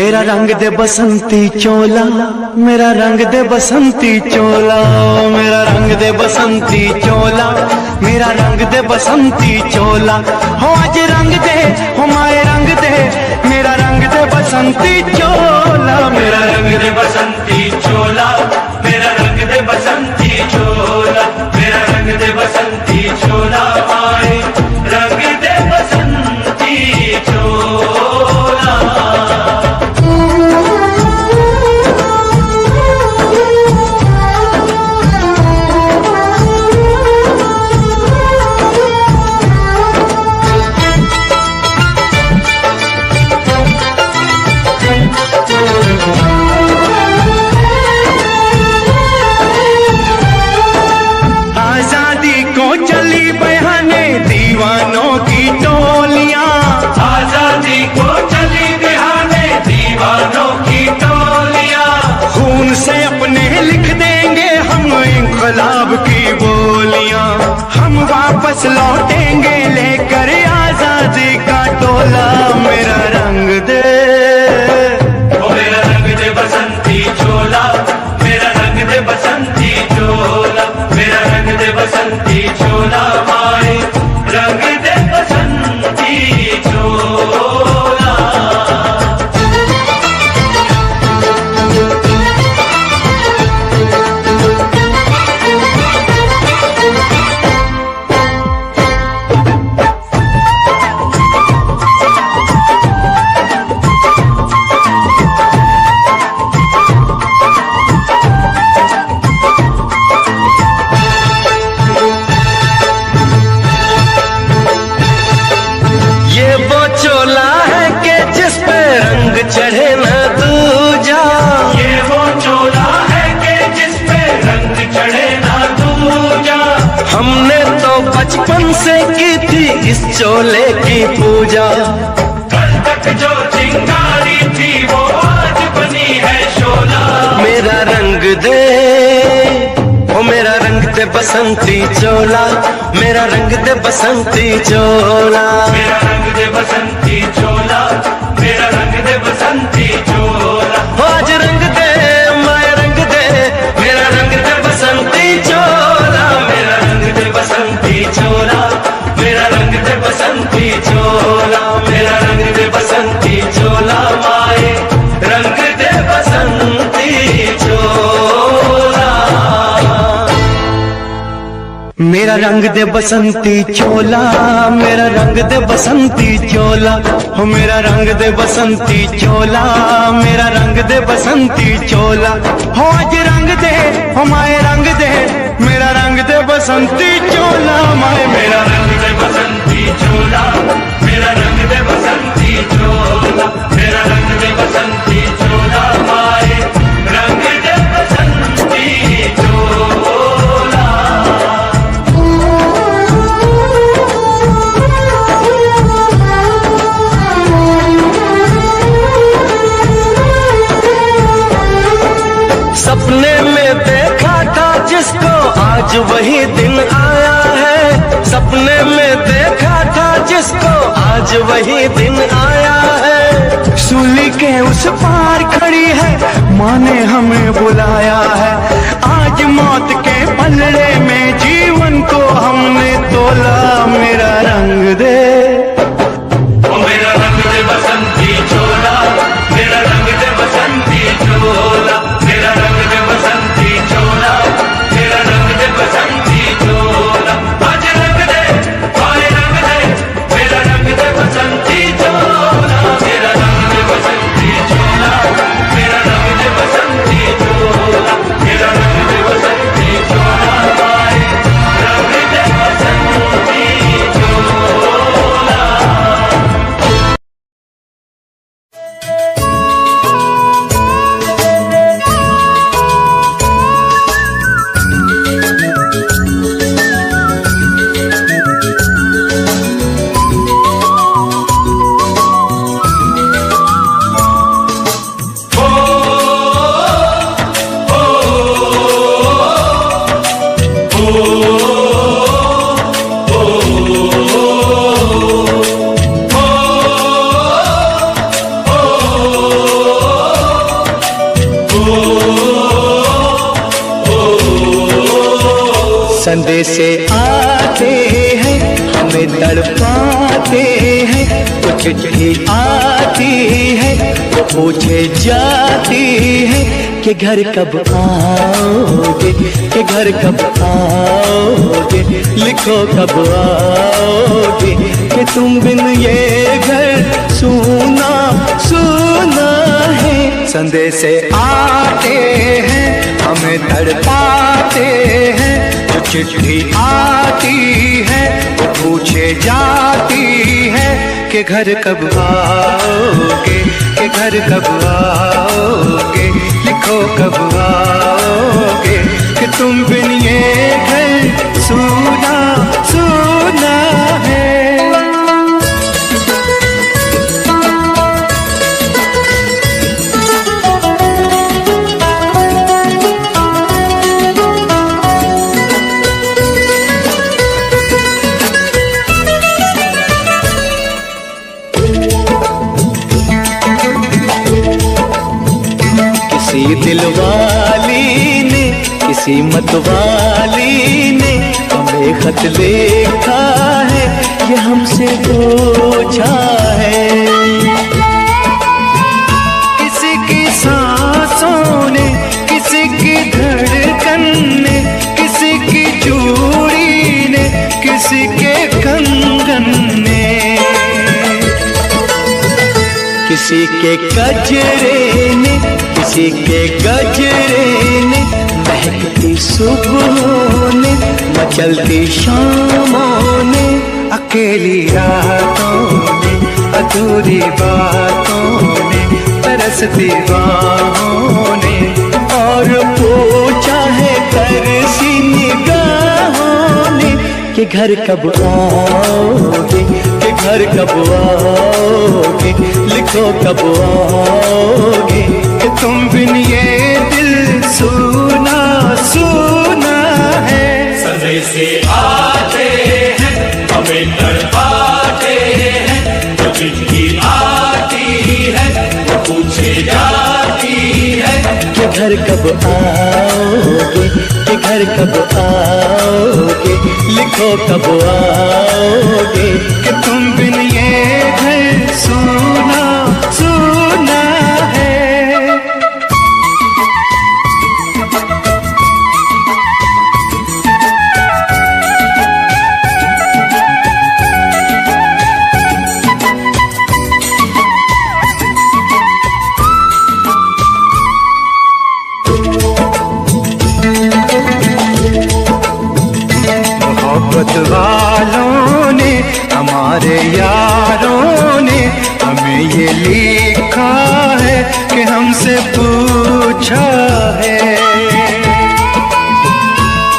मेरा रंग दे बसंती चोला, मेरा रंग दे बसंती चोला, मेरा रंग दे बसंती चोला, मेरा रंग दे बसंती चोला। हो आज रंग दे, हो माए रंग दे, मेरा रंग दे बसंती चोला, मेरा रंग दे बसंती चोला, मेरा रंग दे बसंती चोला, मेरा रंग दे बसंती चोला, माए रंग दे बसंती चोला। आजादी को चली बहाने दीवानों की टोलियां, आजादी को चली बहाने दीवानों की टोलियां। खून से अपने लिख देंगे हम इंकलाब की बोलियां, हम वापस लौटेंगे लेकर आजादी का टोला। मेरा रंग दे, ओ मेरा रंग दे बसंती चोला, मेरा रंग दे बसंती चोला, मेरा रंग दे बसंती चोला, माए रंग दे बसंती चोला। चढ़े न दूजा, ये वो चोला है कि जिस पे रंग चढ़े न दूजा। हमने तो बचपन से की थी इस चोले की पूजा, कल तक जो चिंगारी थी वो आज बनी है शोला। मेरा रंग दे, ओ मेरा रंग दे बसंती चोला, मेरा रंग दे बसंती चोला, मेरा रंग दे बसंती चोला, मेरा रंग दे बसंती चोला। आज रंग दे, माया रंग दे, मेरा रंग दे बसंती चोला, मेरा रंग दे बसंती चोला, मेरा रंग दे बसंती चोला, मेरा रंग दे बसंती चोला, माए रंग दे बसंती चोला। मेरा रंग दे बसंती चोला, मेरा रंग दे बसंती चोला, हो मेरा रंग दे बसंती चोला, मेरा रंग दे बसंती चोला। हो आज रंग दे, हो माए रंग दे, मेरा रंग दे बसंती चोला, माए मेरा रंग दे बसंती चोला, मेरा रंग दे बसंती चोला, मेरा रंग दे बसंती चोला, माए रंग दे बसंती चोला। सपने में देखा था जिसको आज वही दिन आया है, सपने में देखा था जिसको आज वही दिन आया है। सूली के उस पार खड़ी है, माँ ने हमें बुलाया है। आज मौत के पलड़े में जीवन को हमने तोला। मेरा रंग दे, ओ मेरा रंग दे बसंती चोला, मेरा रंग दे बसंती चोला, मेरा रंग दे बसंती चोला, मेरा रंग दे बसंती चोला। आज रंग दे, माए रंग दे, मेरा रंग दे बसंती चोला, मेरा रंग दे बसंती चोला, मेरा रंग दे बसंती चोला, मेरा रंग दे बसंती चोला, माए रंग दे बसंती चोला। संदेशे आते हैं हमें तड़पाते हैं, तो चिट्ठी आती है वो पूछे जाती है कि घर कब आओगे, कि घर कब आओगे, लिखो कब आओगे, कि तुम बिन ये घर सूना सूना है। संदेशे आते हैं हमें तड़पाते हैं, जो चिट्ठी आती है वो पूछे जाती है कि घर कब आओगे, कि घर कब आओगे, लिखो कब आओगे, कि तुम बिन ये घर सूना सूना है। किसी दिलवाली ने, किसी मतवाली ने हमें खत लिखा है, ये हमसे पूछा है। किसी की सांसों ने, किसी की धड़कन ने, किसी की चूड़ी ने, किसी के कंगन ने, किसी के गजरे ने, किसी के गजरे ने, महकती सुबहों ने, मचलती शामों ने, अकेली रातों ने, अधूरी बातों ने, तरसती बाहों ने, और पूछा है तरसी निगाहों ने कि घर कब आओगे, कि घर कब आओगे, लिखो कब आओगे, कि तुम बिन ये दिल सूना सूना है। संदेशे आते हैं हमें तड़पाते हैं, जो चिट्ठी आती है वो पूछे जाती है कि घर कब आओगे, कि घर कब आओगे, लिखो कब आओगे, कि तुम बिन ये घर सूना सूना है। मोहब्बत वालों ने, हमारे यारों ने हमें ये लिखा है कि हमसे पूछा है।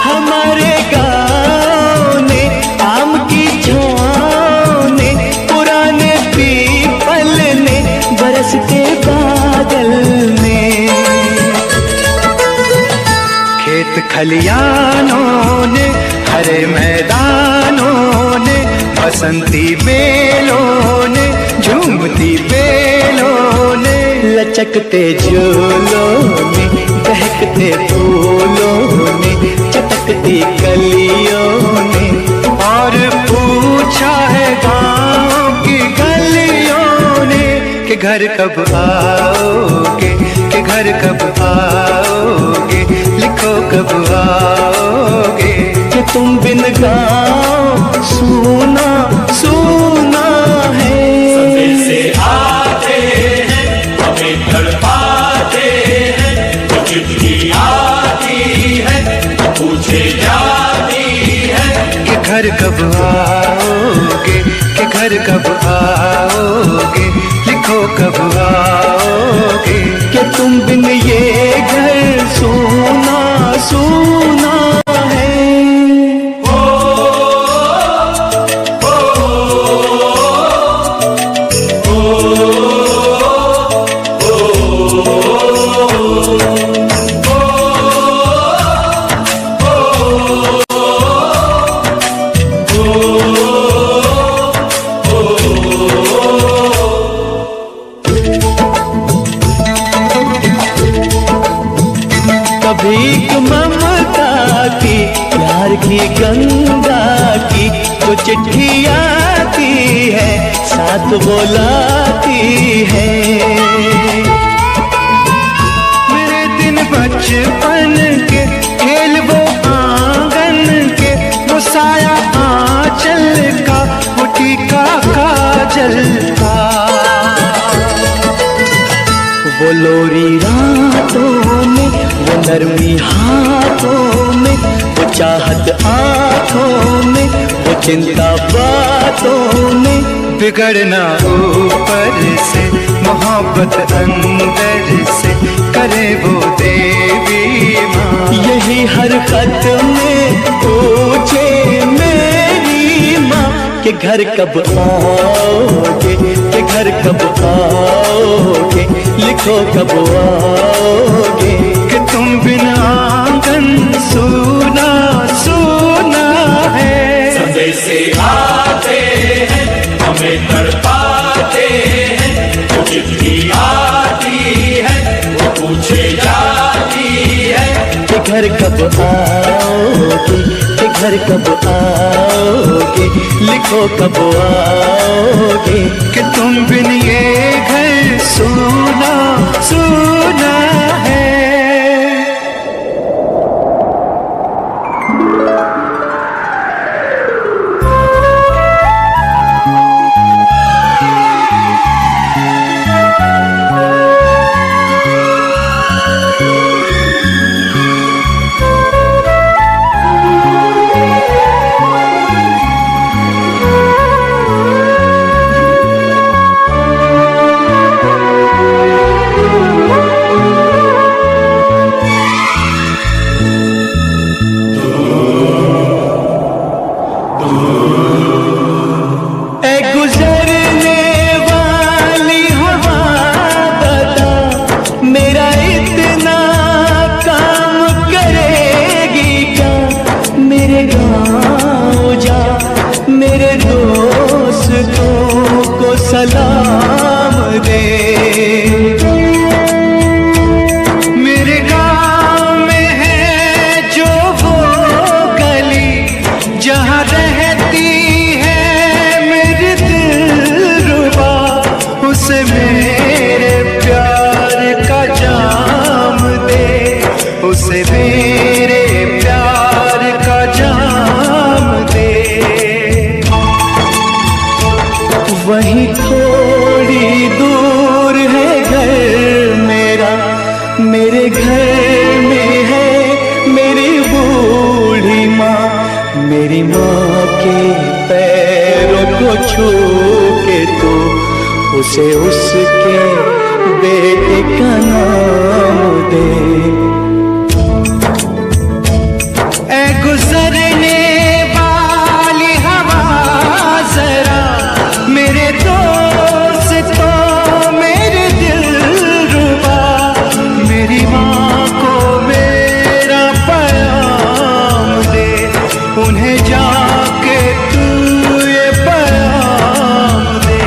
हमारे गाँव ने, आम की छाँव ने, पुराने पीपल ने, बरसते बादल ने, खेत खलियानों ने, हरे मैदानों ने, बसंती बेलों ने, झूमती बेलों ने, लचकते झूलों ने, बहकते फूलों ने, चटकती कलियों ने, और पूछा है गाँव की गलियों ने कि घर कब आओगे, कि घर कब आओगे, लिखो कब आओगे, कि तुम बिन गाँव सूना सूना है। संदेशे आते हैं हमें तड़पाते हैं, जो चिट्ठी आती है वो पूछे जाती है कि घर कब आओगे, कि घर कब आओगे, लिखो कब आओगे, कि तुम बिन ये घर सूना सूना है। भीख ममता की प्यार की गंगा की तो चिट्ठी आती है, साथ बुलाती है। मेरे दिन बचपन के खेल वो आंगन के, वो साया आंचल का, वो टीका काजल का, वो लोरी रातों में, वो नरमी हाथों में, वो चाहत आँखों में, वो चिंता बातों में। बिगड़ना ऊपर से, मोहब्बत अंदर से, करे वो देवी माँ। यही हर खत में पूछे मेरी माँ कि घर कब आओगे, कि घर कब आओगे, लिखो कब आओगे, कि तुम बिना आंगन सूना सूना है। संदेशे आते हैं, हमें तड़पाते हैं, वो चिट्ठी आती है, वो पूछे जाती है कि घर कब आओगे, कि घर कब आओगे, लिखो कब आओगे, कि तुम बिन ये घर सूना सूना है। सलाम दे, मेरे गाँव में है जो वो गली, जहाँ रहती है मेरी दिलरुबा, उसे मेरे प्यार का जाम दे, उसे मेरे प्यार का जाम दे। वहीं थोड़ी दूर है घर मेरा, मेरे घर में है मेरी बूढ़ी माँ। मेरी माँ के पैरों को छू के तो उसे उसके बेटे का नाम दे। ऐ गुजरने वाली हवा जरा, मेरे दोस्तों मेरे दिलरुबा, मेरी माँ को मेरा पैगाम दे, उन्हें जाके तू ये पैगाम दे।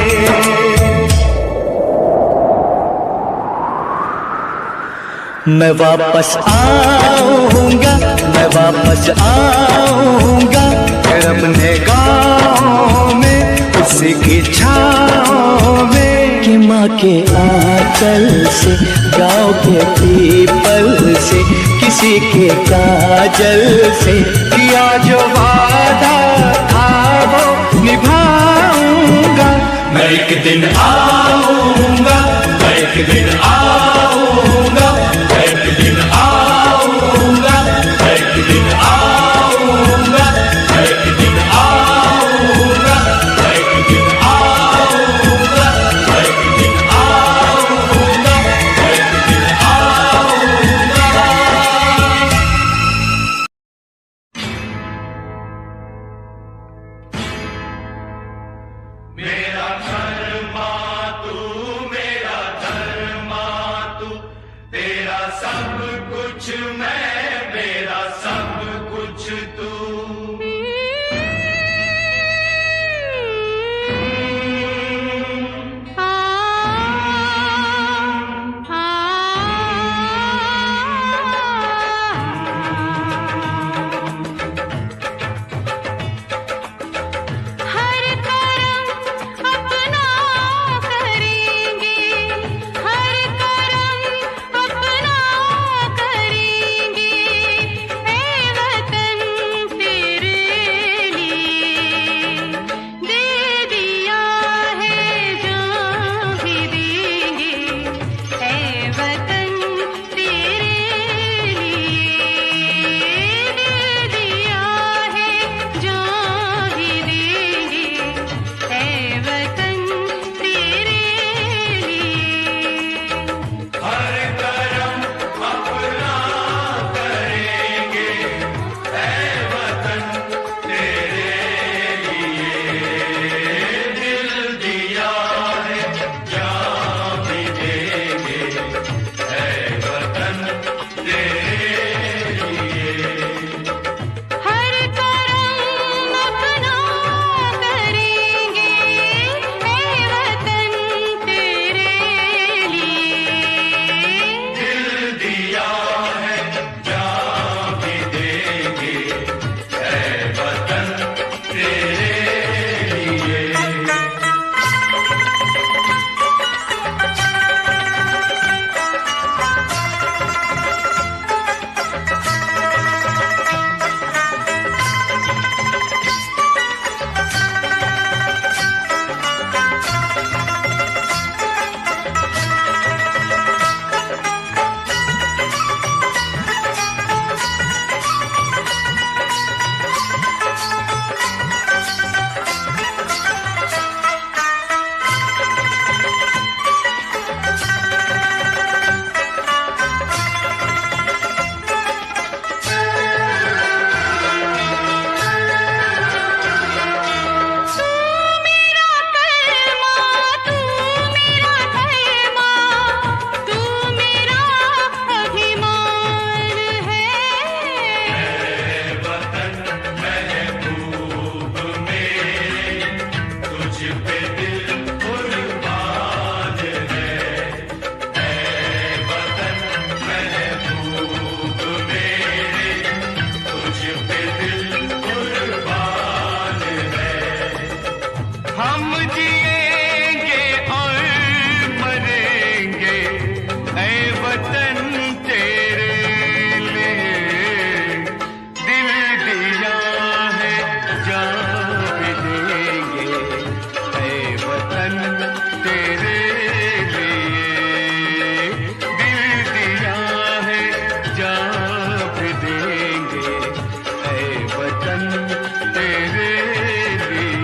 मैं वापस आऊंगा, मैं वापस आऊंगा, फिर अपने गाँव में उसी की छाँव में, कि माँ के आंचल से, गाँव के पीपल से, किसी के काजल से, किया जो वादा था वो निभाऊंगा। मैं एक दिन आऊंगा, मैं एक दिन आऊंगा, मैं एक दिन आऊंगा, मैं एक दिन आऊंगा, मैं एक दिन आऊंगा, मैं एक दिन आऊंगा, मैं एक दिन आऊंगा, मैं एक दिन आऊंगा। मेरा धर्मा तू, मेरा धर्मा तू, तेरा सब कुछ मैं, मेरा सब कुछ तू। है वतन तेरे लिए। हर करम अपना करेंगे है वतन तेरे लिए। दिल दिया है जान भी देंगे है वतन तेरे लिए। हम जिएंगे और मरेंगे ऐ वतन तेरे लिए। दिल दिया है जान भी देंगे ऐ वतन तेरे लिए। दिल दिया है जान भी देंगे ऐ वतन तेरे लिए।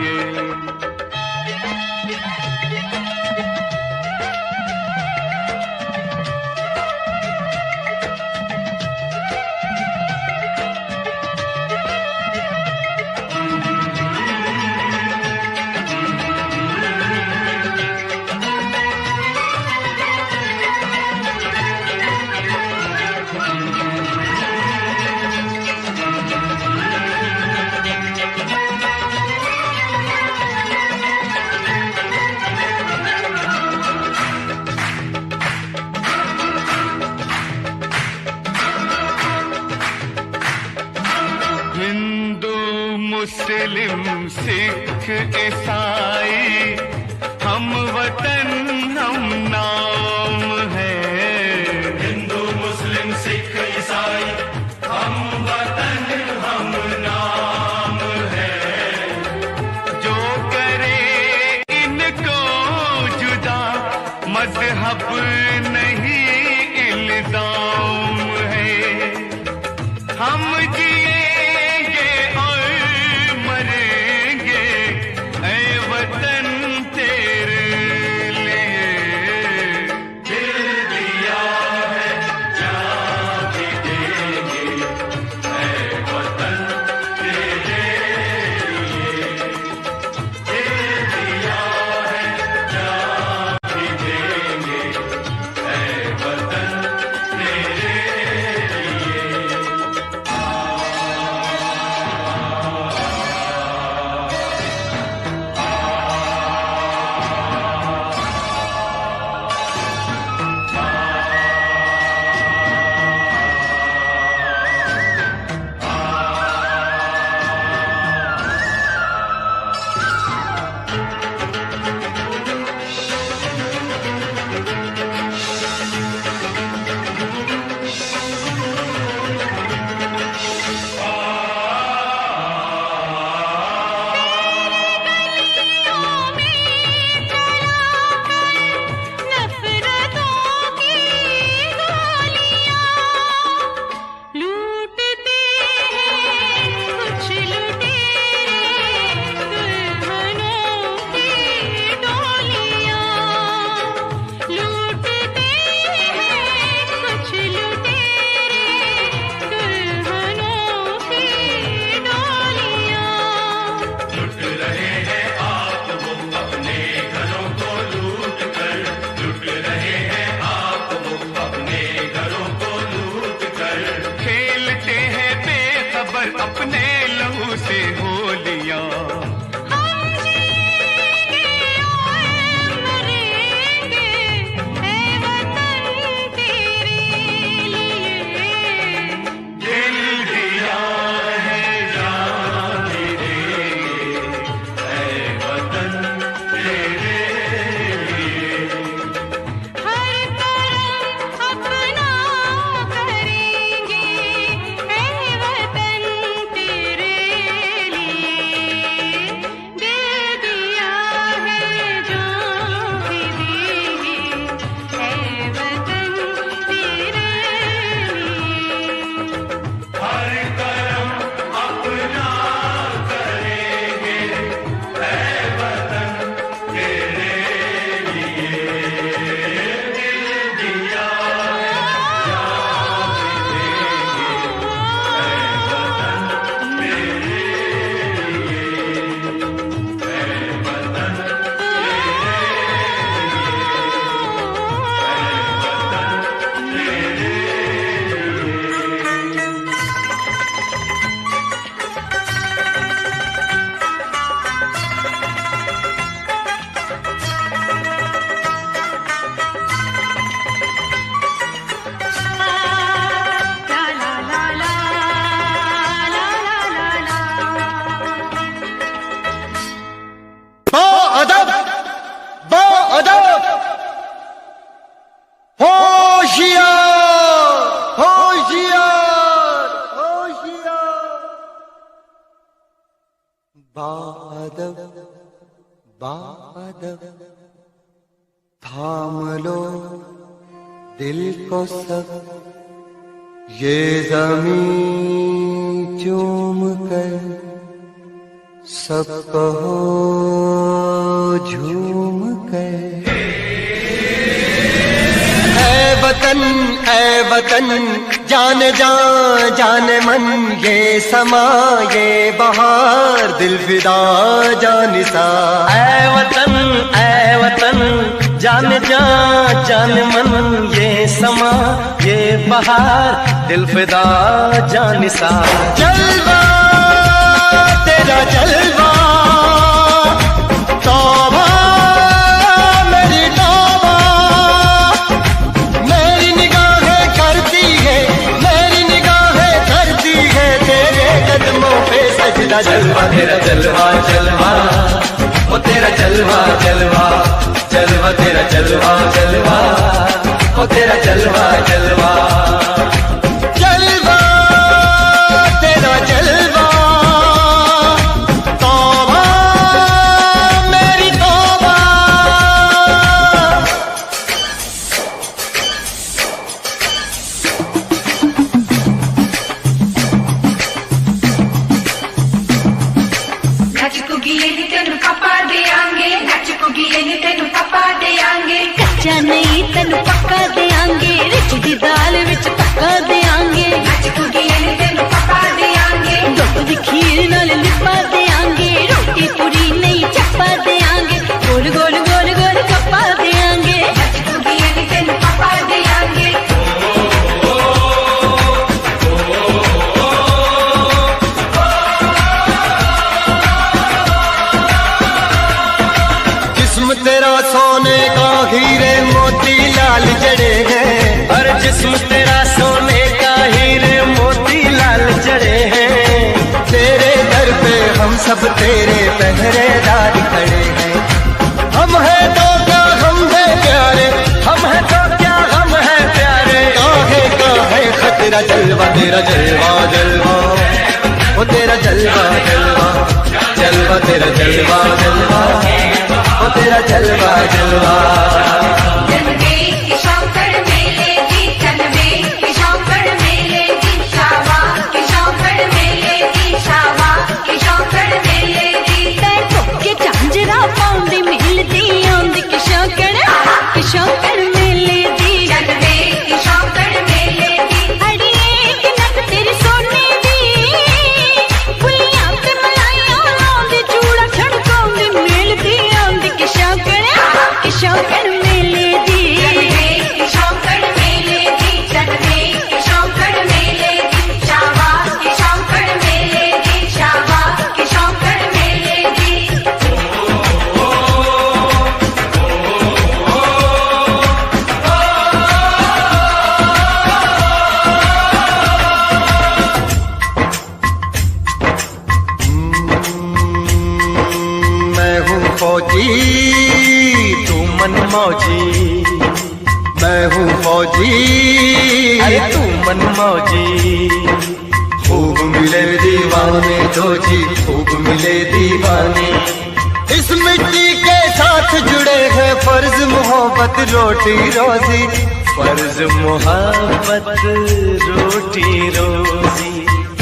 हिंदू मुस्लिम सिख ईसाई हम वतन हम नाम है। हिंदू मुस्लिम सिख ईसाई हम वतन हम नाम है। जो करे इनको जुदा मजहब नहीं इल्जाम है। हम जिएंगे और मरेंगे ऐ वतन तेरे लिए। दिल दिया है जान भी देंगे है वतन तेरे लिए। दिल दिया है जान भी देंगे है वतन तेरे को सब ये ज़मीं चूम कर सब कहो झूम कर। ऐ वतन जान जान मन ये समा ये बहार दिल फिदा जानिसा। ऐ वतन जान जान मन ये समा ये बहार दिल फिदा जानिसा। जलवा तेरा जलवा तौबा मेरी तौबा, मेरी निगाहें करती है तेरे कदमों पे सजदा। जलवा तेरा जलवा जलवा ओ तेरा जलवा जलवा जलवा तेरा जलवा जलवा ओ तेरा जलवा जलवा। जलवा तेरा जलवा तौबा मेरी तौबा। कच्चा नहीं तेनू पक्का देंगे, रिच दी दाल विच पक्का देंगे। दुध दी खीर नाल लिपा देंगे, रोटी पूरी नहीं चप्पा देंगे। गोल गोल गोल गोल कप्पा देंगे। जिस्म तेरा सोने का हीरे मोती लाल जड़े हैं। हर जिस्म तेरा सोने का हीरे मोती लाल जड़े हैं। तेरे दर पे हम सब तेरे पहरेदार खड़े हैं। हम हैं तो क्या हम हैं प्यारे, हम है तो क्या हम है प्यारे। काहे खतरा। जलवा तेरा जलवा जलवा ओ तेरा जलवा जलवा जलवा तेरा जलवा जलवा ओ तेरा जलवा जलवा। झांझरा पाउंदी मिलदी आंदी किशोकड़ मेले दी। अड़ी एक नक तेरी सोने दी, फुलियां ते मलाइयां लाउंदी, चूड़ा खड़काउंदी मिलदी आंदी किशोकड़ मेले दी। मैं हूँ फौजी तू मन मौजी, मैं हूँ फौजी अरे तू मन मौजी। खूब मिले दीवाने तो जी खूब मिले दीवाने। इस मिट्टी के साथ जुड़े हैं फर्ज मोहब्बत रोटी रोजी। फर्ज मोहब्बत रोटी रोजी।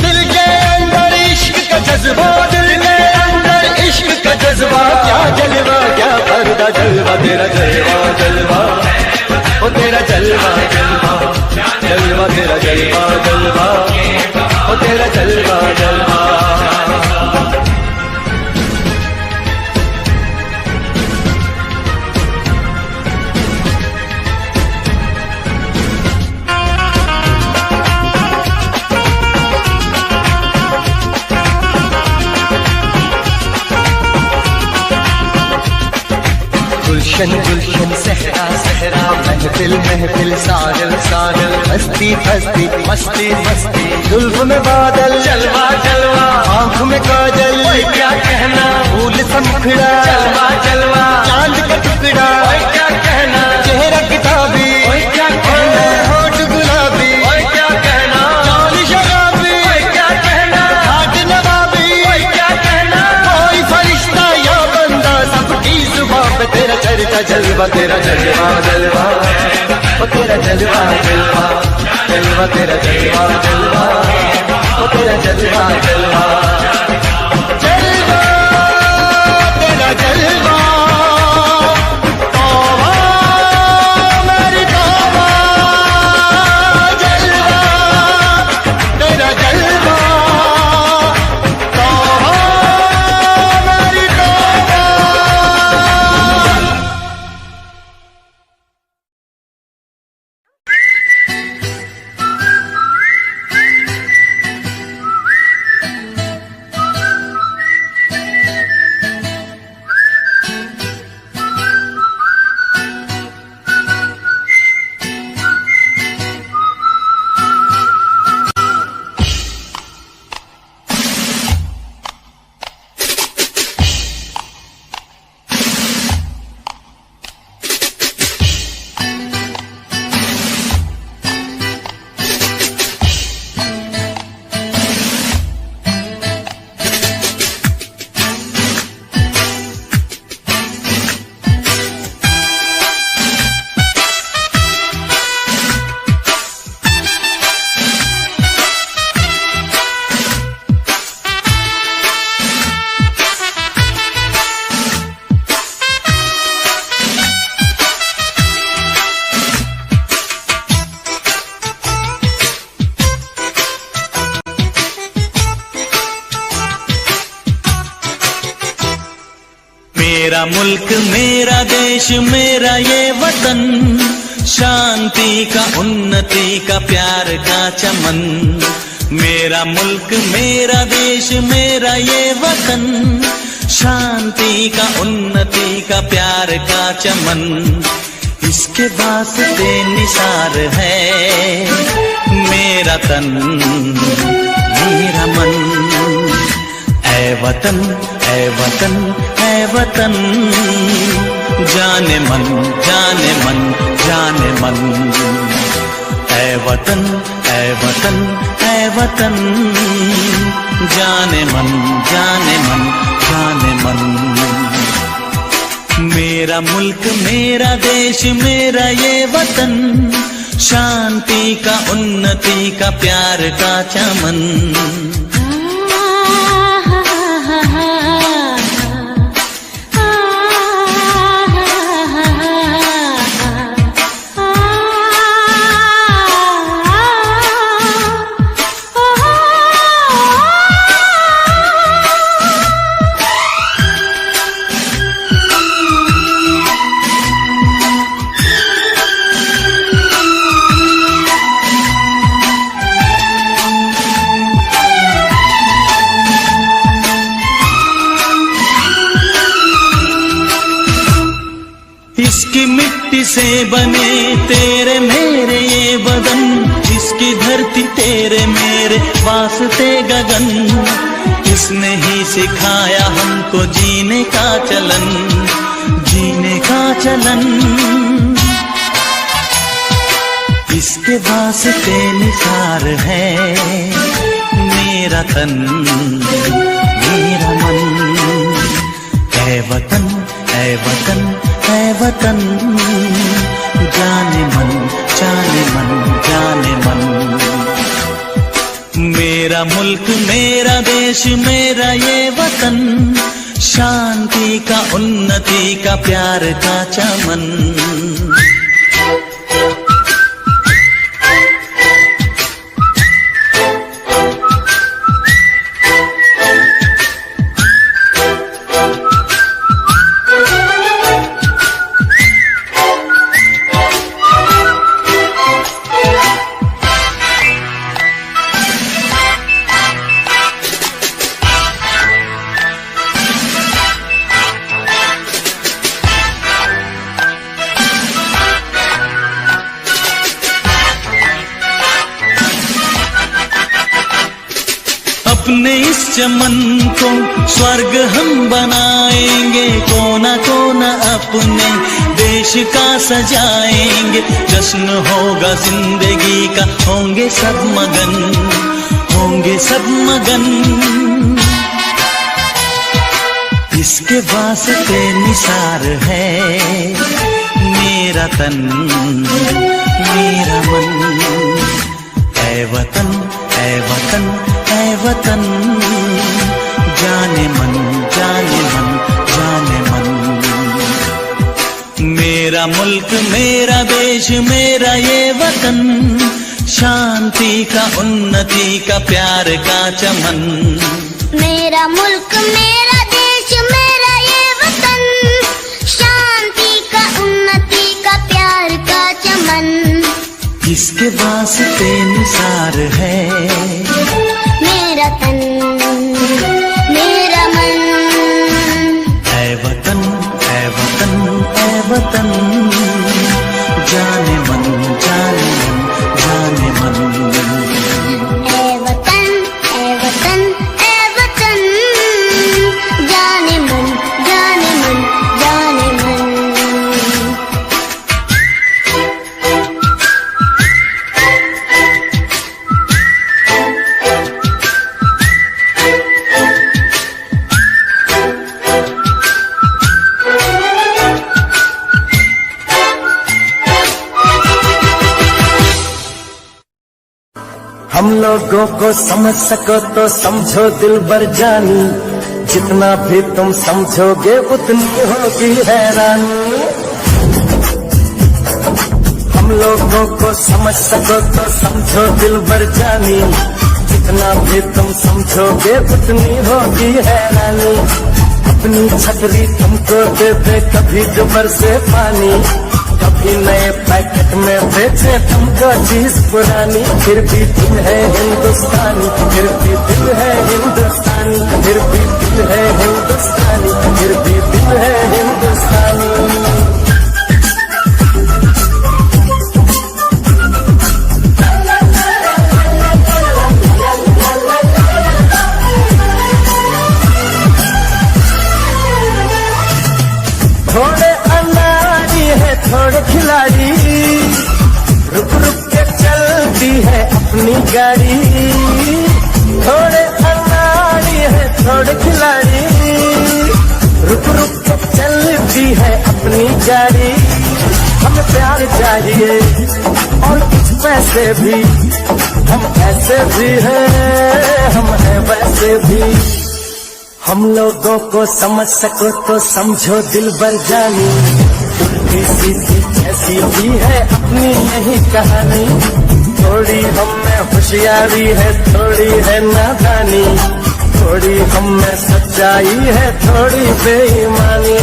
दिल के अंदर इश्क का जज्बा, दिल के अंदर इश्क का जज्बा। क्या जलवा क्या पर्दा। जलवा तेरा जलवा जलवा ओ तेरा जलवा जलवा जलवा तेरा जलवा जलवा ओ तेरा जलवा जलवा। गुलशन गुलशन सहरा सहरा, महफिल महफिल साहिल साहिल, हस्ती हस्ती मस्ती मस्ती। जुल्फ में बादल जलवा जलवा आँख में काजल, ओए क्या कहना फूल समखड़ा जलवा जलवा चांद का टुकड़ा। ओए क्या कहना चेहरा किताबी ओए क्या कहना होठ गुलाबी ओए क्या कहना चाल शराबी ओए क्या कहना हाथ नवाबी। ओए क्या कहना कोई फरिश्ता या बंदा सबकी जुबान पे तेरा चर्चा। जलवा तेरा जलवा जलवा ओ तेरा जलवा जलवा जलवा तेरा जलवा जलवा ओ तेरा जलवा जलवा जलवा तेरा जलवा तौबा मेरी तौबा जलवा तेरा जलवा तौबा मेरी तौबा। मेरा मुल्क मेरा देश मेरा ये वतन, शांति का उन्नति का प्यार का चमन। मेरा मुल्क मेरा देश मेरा ये वतन, शांति का उन्नति का प्यार का चमन। इसके वास्ते निसार है मेरा तन मेरा मन। ऐ वतन ऐ वतन ऐ वतन, जाने मन जाने मन जाने मन। ऐ वतन ऐ वतन ऐ वतन, जाने मन जाने मन जाने मन। मेरा मुल्क मेरा देश मेरा ये वतन, शांति का उन्नति का प्यार का चमन। इसकी मिट्टी से बने तेरे मेरे ये बदन, इसकी धरती तेरे मेरे वास्ते गगन। इसने ही सिखाया हमको जीने का चलन, जीने का चलन। इसके वास्ते निसार है मेरा तन मेरा मन। ऐ वतन ऐ वतन ऐ वतन, जाने मन जाने मन जाने मन। मेरा मुल्क मेरा देश मेरा ये वतन, शांति का उन्नति का प्यार का चमन। अपने इस चमन को स्वर्ग हम बनाएंगे, कोना कोना अपने देश का सजाएंगे। जश्न होगा जिंदगी का, होंगे सब मगन, होंगे सब मगन। इसके वास्ते निसार है मेरा तन मेरा मन। ऐ वतन ऐ वतन ऐ वतन, जाने मन जाने मन जाने मन। मेरा मुल्क मेरा देश मेरा ये वतन, शांति का उन्नति का प्यार का चमन। मेरा मुल्क मेरा देश मेरा ये वतन, शांति का उन्नति का प्यार का चमन। किसके वास्ते निसार है मेरा तन मेरा मन। ऐ वतन ऐ वतन ऐ वतन, जाने मन जाने मन जाने मन। ऐ वतन ऐ वतन ऐ वतन, जाने मन जाने मन जाने मन। हम लोगों को समझ सको तो समझो दिलबर जानी, जितना भी तुम समझोगे उतनी होगी हैरानी। हम लोगों को समझ सको तो समझो दिलबर जानी, जितना भी तुम समझोगे उतनी होगी हैरानी। अपनी छतरी तुमको दे दे कभी जुबर से पानी, कभी नए पैकेट में बेचे तुमको चीज पुरानी। फिर भी दिल है हिंदुस्तानी, फिर भी दिल है हिंदुस्तानी, फिर भी दिल है हिंदुस्तानी, फिर भी दिल है हिंदुस्तानी। थोड़े अनाड़ी है थोड़े खिलाड़ी, रुक रुक के चलती है अपनी गाड़ी। थोड़े अनाड़ी है थोड़े खिलाड़ी, रुक रुक के चलती है अपनी गाड़ी। हमें प्यार चाहिए और कुछ पैसे भी, हम ऐसे भी हैं हम हैं वैसे भी। हम लोगों को समझ सको तो समझो दिलबर जानी, उल्टी सीधी जैसी भी है अपनी यही कहानी। थोड़ी हम में होशियारी है थोड़ी है नादानी, थोड़ी हम में सच्चाई है थोड़ी बेईमानी।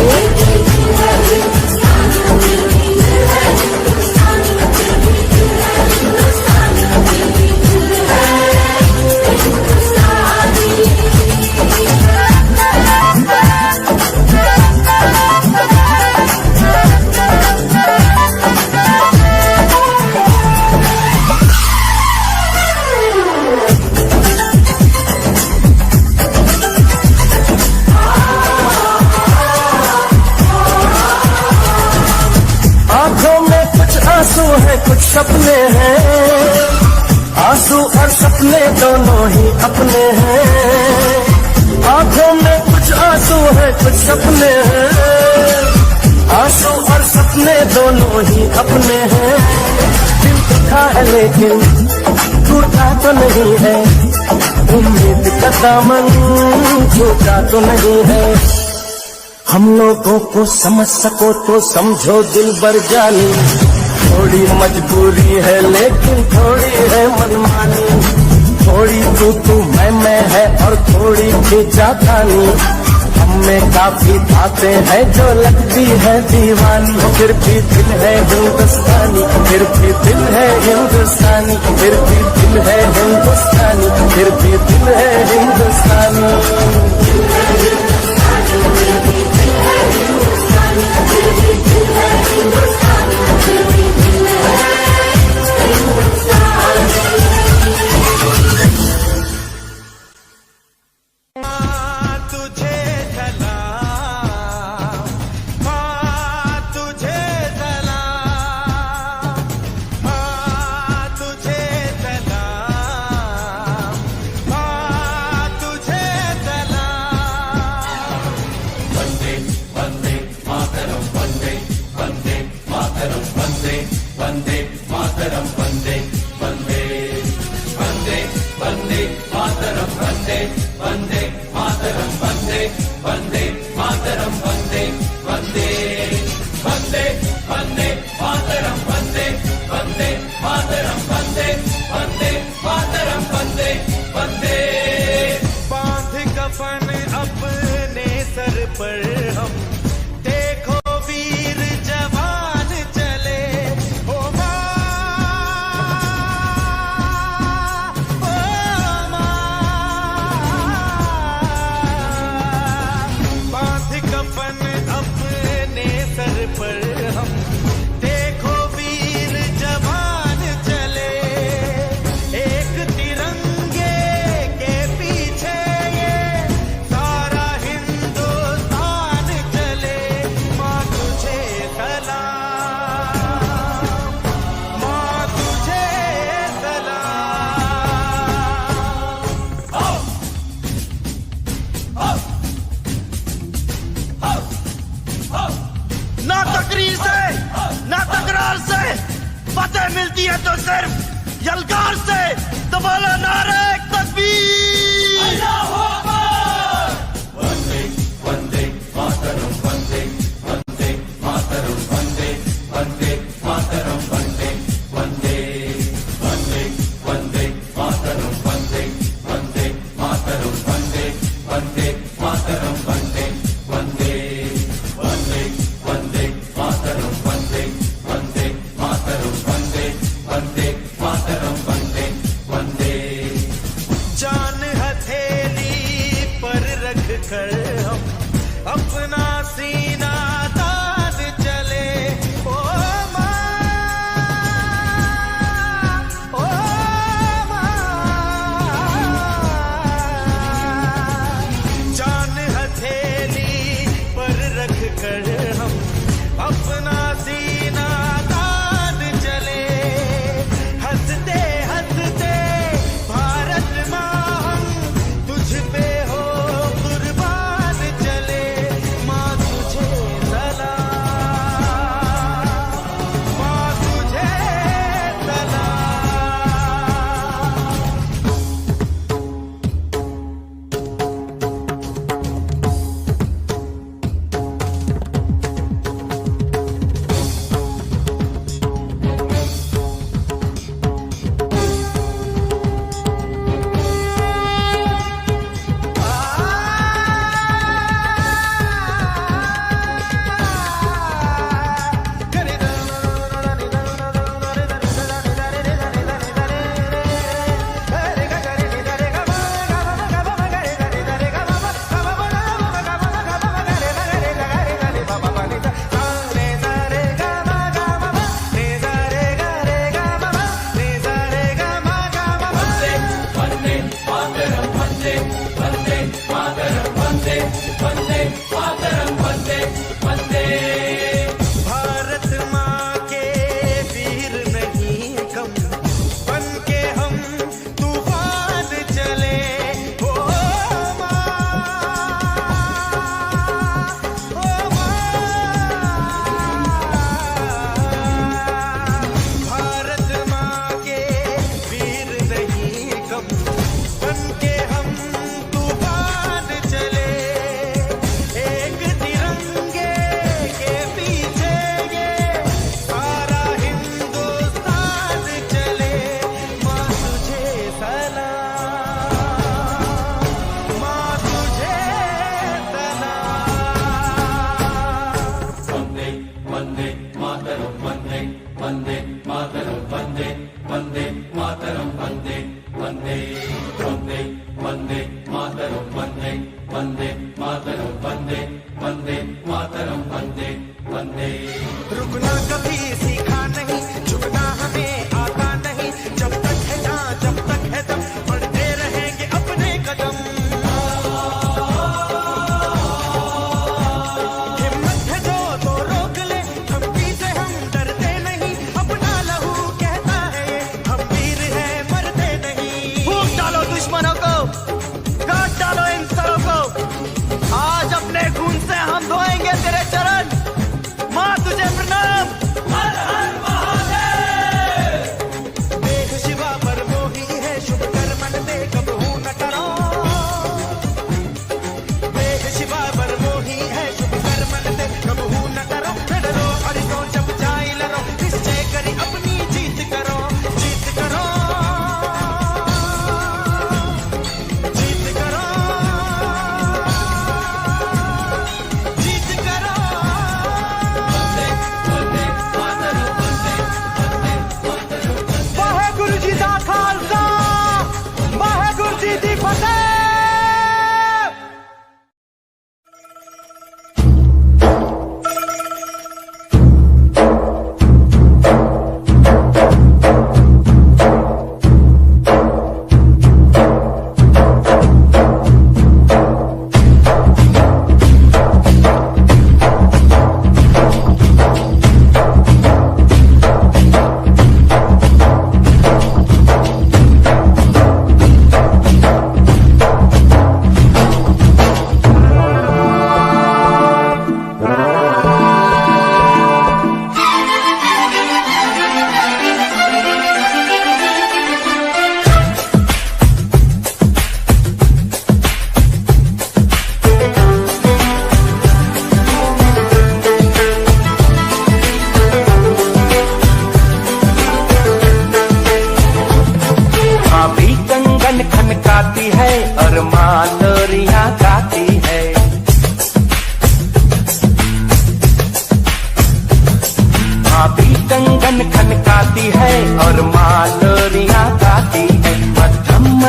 आंसू है कुछ सपने हैं, आंसू और सपने दोनों ही अपने हैं। आंखों में कुछ आंसू है कुछ सपने हैं, आंसू और सपने दोनों ही अपने हैं। दिल दुखा है लेकिन टूटा तो नहीं है, उम्मीद का दामन छूटा तो नहीं है। हम लोगों को समझ सको तो समझो दिलबर जानी, थोड़ी मजबूरी है लेकिन थोड़ी है मनमानी। थोड़ी तू मैं है और थोड़ी खींचातानी, हमें काफी बातें हैं जो लगती है दीवानी। फिर भी दिल है हिंदुस्तानी, फिर भी दिल है हिंदुस्तानी, फिर भी दिल है हिंदुस्तानी, फिर भी दिल है हिंदुस्तानी। सिर्फ यलगार से दबाला नारे तकबीर। वंदे वंदे मातरम वंदे वंदे मातरम वंदे वंदे मातरम वंदे वंदे वंदे वंदे मातरम वंदे वंदे मातरम वंदे वंदे मातरम वंदे वंदे वंदे वंदे मातरम वंदे वंदे मातरम वंदे वंदे मातरम वंदे वंदे। जान हथेली पर रख कर हम अपना सीना तान चले। ओ माँ, ओ माँ, जान हथेली पर रख कर हम अपना सीना तान चले। हंसते हंसते भारत माँ हम तुझ पे हो कुर्बान चले। माँ तुझे सलाम, माँ तुझे भारत माँ के वीर नहीं कम बन के हम तूफान चले। ओ माँ, ओ माँ, भारत माँ के वीर नहीं कम बन के हम तूफान चले। एक तिरंगे के पीछे ये सारा हिंदुस्तान चले। माँ तुझे सलाम, माँ तुझे सलाम। वंदे वंदे मातरम वंदे वंदे मातरम वंदे वंदे मातरम वंदे वंदे वंदे वंदे मातरम वंदे वंदे मातरम वंदे वंदे मातरम वंदे वंदे। रुकना कभी सीखा नहीं, झुकना हमें आता नहीं। जब तक है जान, जब तक है दम, बढ़ते रहेंगे अपने कदम। हिम्मत है जो तो रोक ले, धमकी से हम डरते नहीं। अपना लहू कहता है ये, हम वीर हैं मरते नहीं। फूंक डालो दुश्मनों को, काट डालो इन सरों को। आज अपने खून से हम धोएंगे तेरे चरण। माँ तुझे प्रणाम। हर हर महादेव। देख शिवा पर मोही है, शुभ कर्मन दे कबहू न डरो। देख शिवा पर मोही है, शुभ कर्मन दे कबहू न डरो। न डरो हरि को जब जाए लड़ो, निश्चय करी अपनी जीत करो। जीत करो, जीत करो, जीत करो। वाहेगुरु जी दा खालसा, वाहेगुरु जी दी फतेह।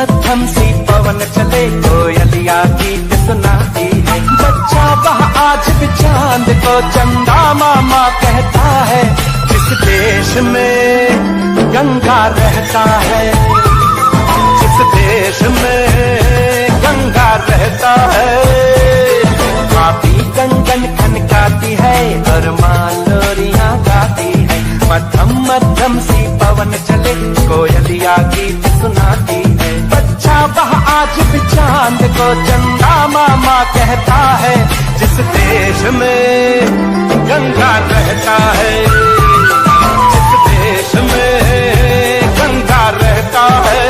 मद्धम सी पवन चले कोयलिया गीत सुनाती है। बच्चा वह आज भी चांद को चंदा मामा कहता है। जिस देश में गंगा रहता है, जिस देश में गंगा रहता है, काफी कंगन खनकाती है और माँ लोरियां गाती है। मध्यम मध्यम सी पवन चले कोयलिया गीत सुनाती है। बच्चा वह आज भी चांद को चंदा मामा कहता है। जिस देश में गंगा रहता है, जिस देश में गंगा रहता है।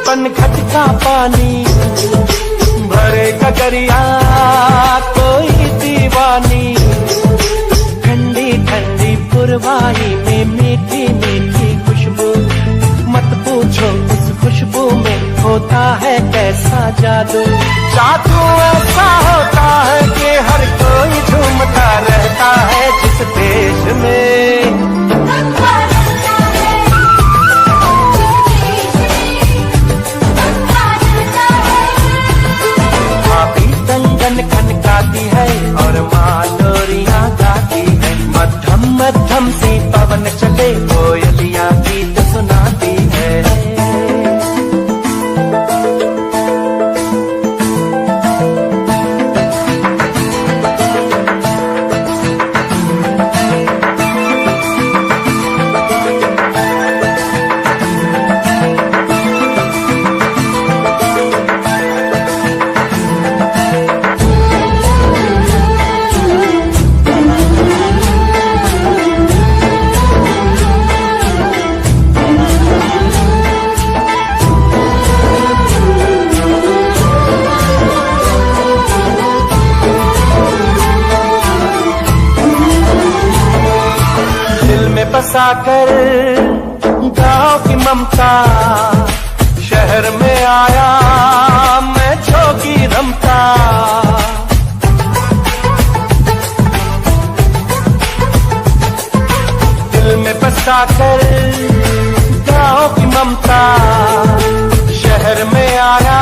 पनघट का पानी भरे गगरिया कोई दीवानी। ठंडी ठंडी पुरवाई में मीठी मीठी खुशबू, मत पूछो उस खुशबू में होता है कैसा जादू। जादू ऐसा होता है कि हर कोई झूमता रहता है। जिस देश में खनकाती है और माँ लोरियां गाती है। मध्यम मध्यम सी पवन चले कोयलिया गीत सुनाती है। बसाकर गाँव की ममता शहर में आया मैं जोगी रमता। दिल में बसाकर गाँव की ममता शहर में आया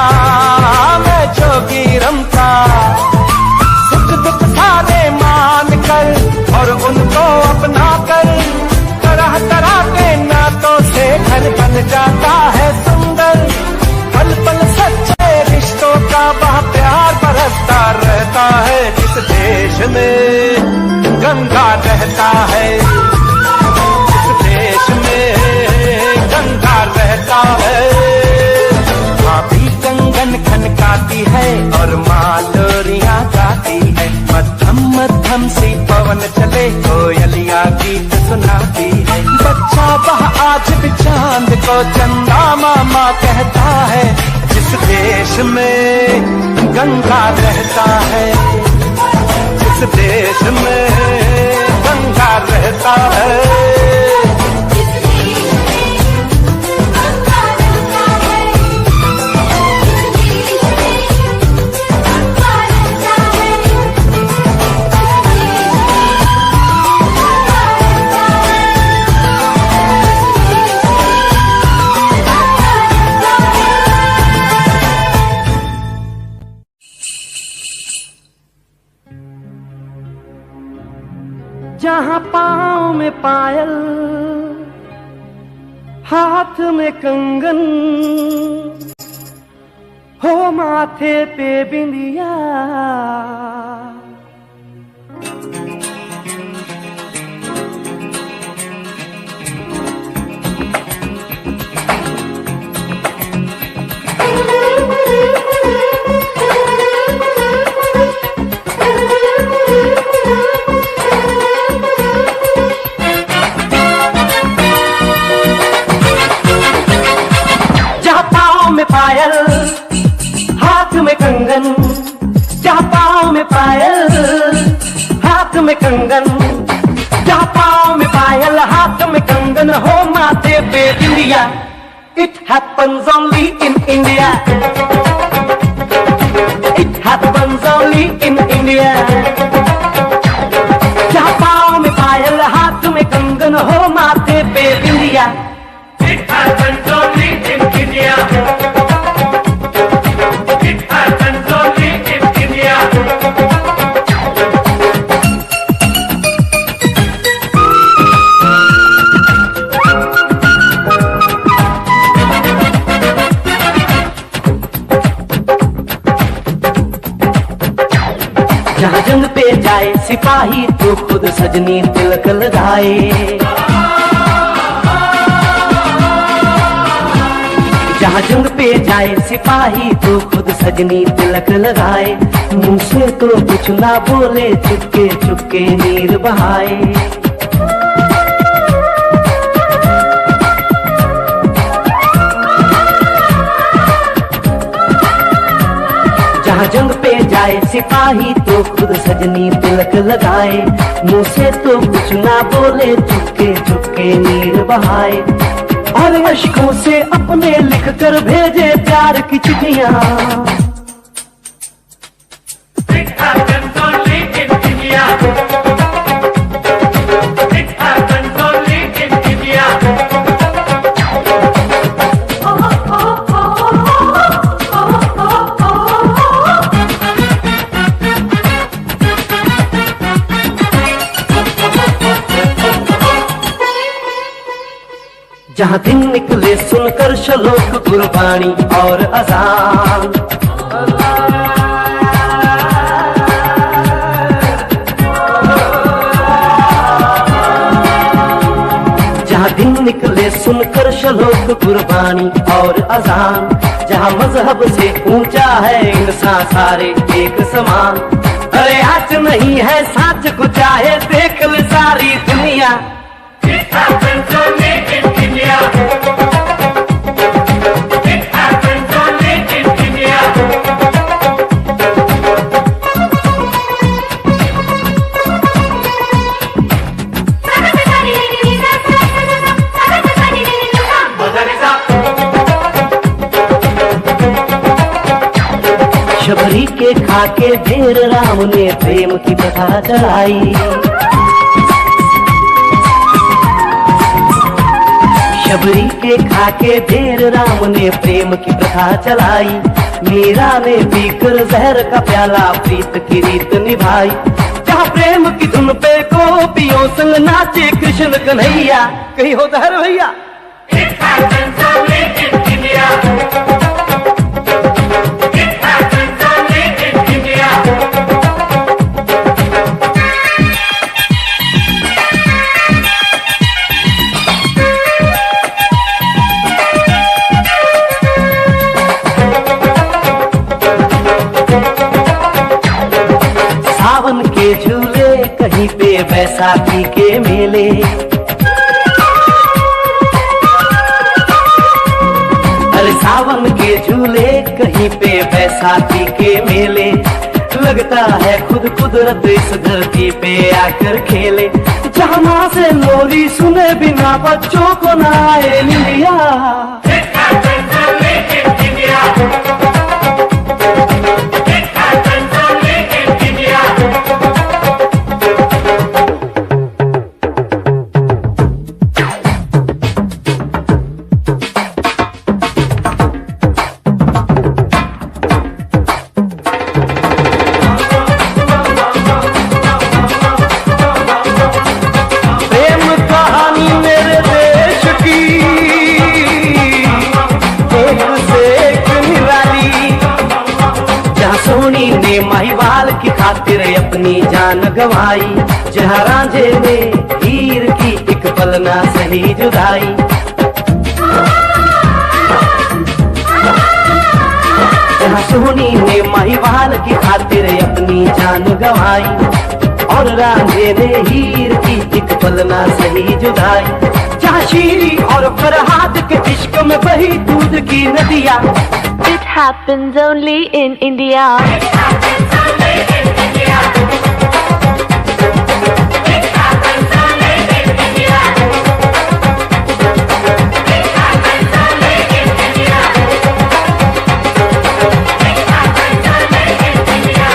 मैं जोगी रमता। सुख दुख सारे मान कर और उनको अपना कर तरह तरह के नातों से घर बन जाता है सुंदर। पल पल सच्चे रिश्तों का वह प्यार बरसता रहता है। जिस देश में गंगा रहता है, जिस देश में गंगा रहता है, भाभी कंगन खनकाती है और माँ लोरियां गाती है। मध्यम मध्यम सी पवन चले कोयलिया गीत सुनाती है। बच्चा वह आज भी चांद को चंदा मामा कहता है। जिस देश में गंगा रहता है, जिस देश में गंगा रहता है। जहाँ पाँव में पायल, हाथ में कंगन, हो माथे पे बिंदिया, में कंगन, जहाँ पाँव में पायल, हाथ में कंगन, जहाँ पाँव में पायल, हाथ में कंगन हो माथे पे बिंदिया। It happens only in India. It happens only in India. जहाँ पाँव में पायल, हाथ में कंगन हो माथे पे बिंदिया। It happens only in India. It happens only in India. जहाँ जंग पे जाए सिपाही तो खुद सजनी तिलक लगाए। जहाँ जंग पे जाए सिपाही तो खुद सजनी तिलक लगाए। मुंह से तो कुछ ना बोले, चुपके चुपके नीर बहाए। जहाँ जंग पे जाए सिपाही तो खुद सजनी तिलक लगाए। मुंह से तो कुछ ना बोले, चुपके चुपके नीर बहाए। और अश्कों से अपने लिख कर भेजे प्यार की चिट्ठियां। It happens only in India. It happens only in India. जहाँ दिन निकले सुनकर श्लोक गुरबाणी और अजान। जहाँ दिन निकले सुनकर श्लोक गुरबाणी और अजान। जहाँ मजहब से ऊंचा है इंसान सारे एक समान। अरे आज नहीं है साच को चाहे देख ले सारी दुनिया। It happens only in India. It happens only in India. Shabari के खाके ढेर राम ने प्रेम की कथा चलाई। शबरी के खाके ढेर राम ने प्रेम की प्रथा चलाई। मीरा ने पीकर जहर का प्याला प्रीत की रीत निभाई। जहाँ प्रेम की धुन पे गोपियों संग नाचे कृष्ण कन्हैया। कहीं हो जहर भैया। It happens only in India. It happens only in India. सावन के झूले कहीं पे बैसाखी के मेले। अरे सावन के झूले कहीं पे बैसाखी के मेले। लगता है खुद कुदरत इस धरती पे आकर खेले। जहाँ माँ से लोरी सुने बिना बच्चों को ना आए निंदिया। It happens only in India. It happens only in India. प्रेम कहानी मेरे देश की एक से एक निराली। जहाँ सोनी ने महिवाल की खातिर अपनी जान गंवाई। जहाँ रांझे ने हीर की एक पल ना सही जुदाई। जहाँ सोनी ने महिवाल की खातिर अपनी जान गंवाई। और रांझे ने हीर की एक पल ना सही जुदाई। जहाँ शीरी और फरहाद के इश्क में बही दूध की नदियाँ। happens only in India. It happens only in India. It happens only in India. It happens only in India. It happens only in India.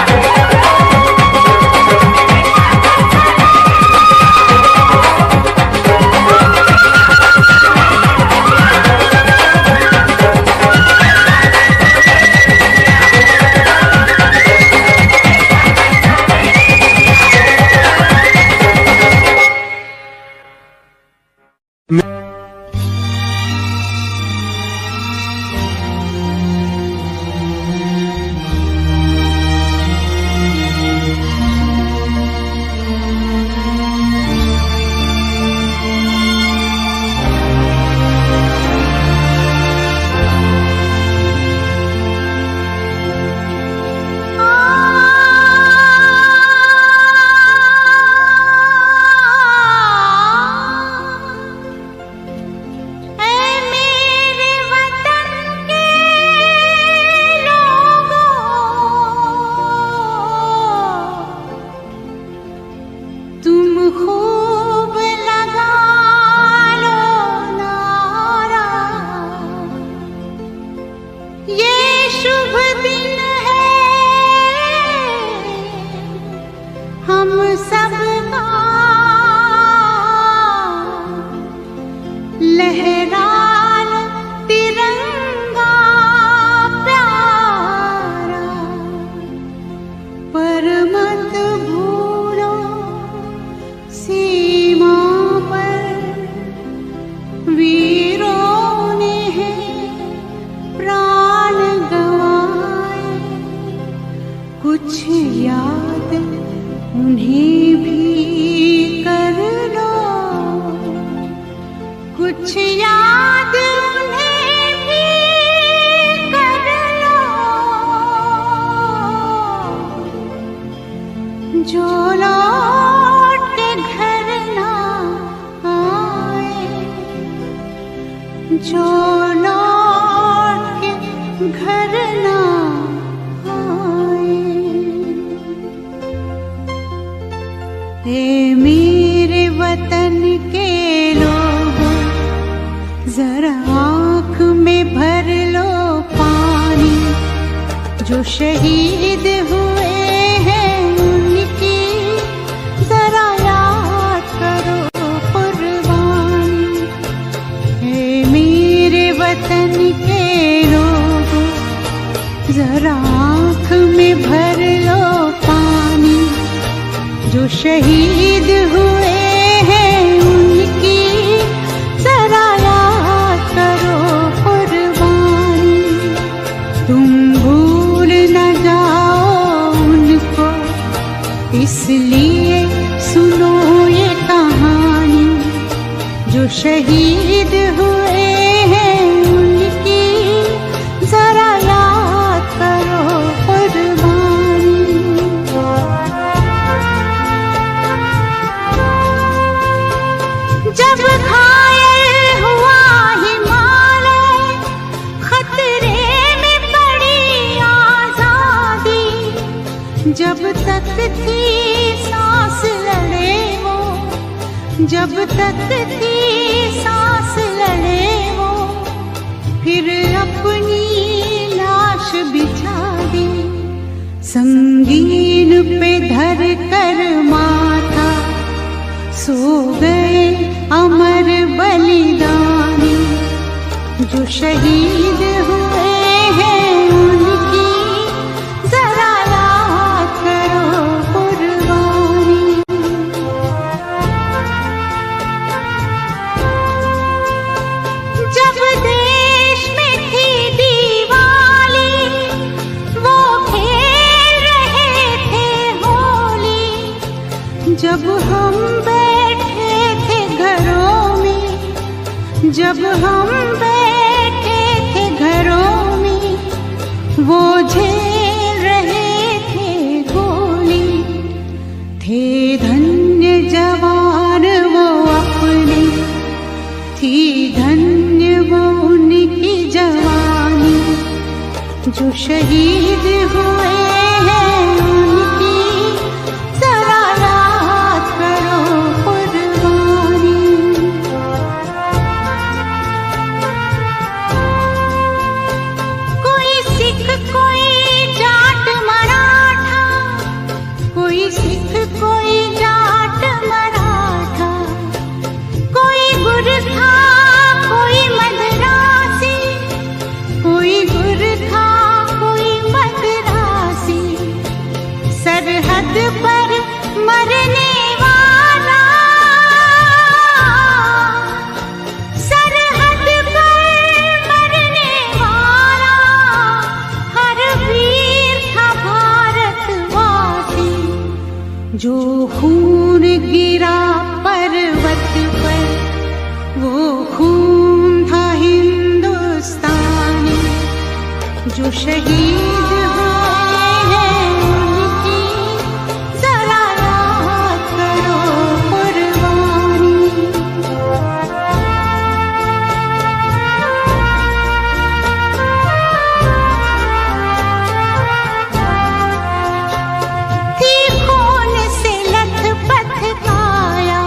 जो शहीद हुए हैं उनकी जरा याद करो कुर्बानी। है मेरे वतन के लोगों जरा आँख में भर लो पानी। जो शहीद हुए हैं उनकी जरा याद करो कुर्बानी। तुम भूल न जाओ उनको इसलिए सुनो ये कहानी। जो शहीद हुए हैं उनकी जरा याद करो कुर्बानी। जब घायल हुआ हिमालय खतरे में पड़ी आजादी। जब तक थी सांस लड़े वो, जब तक थी सांस लड़े वो, फिर अपनी लाश बिछा दी। संगीन पे धर कर माथा सो गए अमर बलिदानी। जो शहीद हुए हैं उनकी जरा याद करो कुर्बानी। जब देश में थी दिवाली वो खेल रहे थे होली। जब हम बैठे थे घरों में, जब हम बैठे थे घरों में, वो झेल रहे थे गोली। थे धन्य जवान वो अपने, थी धन्य वो उनकी जवानी। जो शहीद हुए हैं उनकी जरा याद करो कुर्बानी। कोई सिख कोई जाट मराठा, कोई सिख कोई जाट मराठा, कोई गुरखा कोई मद्रासी, कोई गुरखा कोई मद्रासी, सरहद पर मरने वाला, सरहद पर मरने वाला, हर वीर था भारतवासी। जो खून गिरा पर्वत पर वो खून था हिंदुस्तानी। जो शहीद हुए हैं उनकी जरा याद करो कुर्बानी। थी खून से लथपथ काया,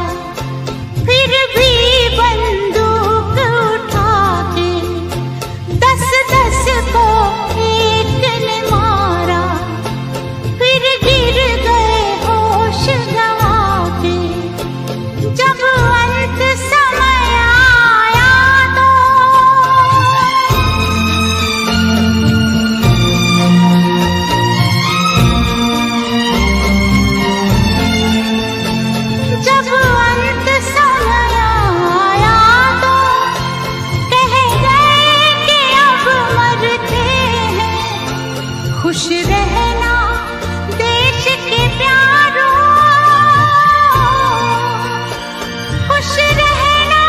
फिर भी बंदूक उठा के 10-10 को एक ने मारा, फिर गिर गए होश गंवा के। जब अंत समय आया तो जब अंत समय आया तो कह गए कि अब मरते हैं। खुश रहना देश के प्यारों, खुश रहना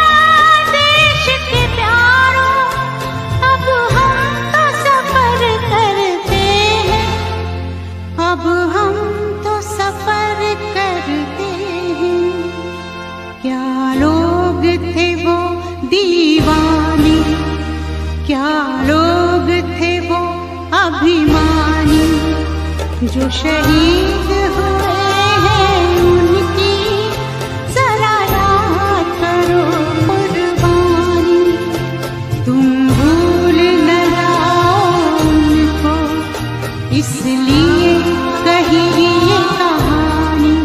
देश के प्यारों। अब हम तो सफर करते हैं, अब हम तो सफर करते हैं। क्या लोग थे वो दीवाने, क्या लोग थे वो अभिमानी। जो शहीद हुए हैं उनकी जरा याद करो कुर्बानी। तुम भूल न जाओ उनको, इसलिए कही ये कहानी।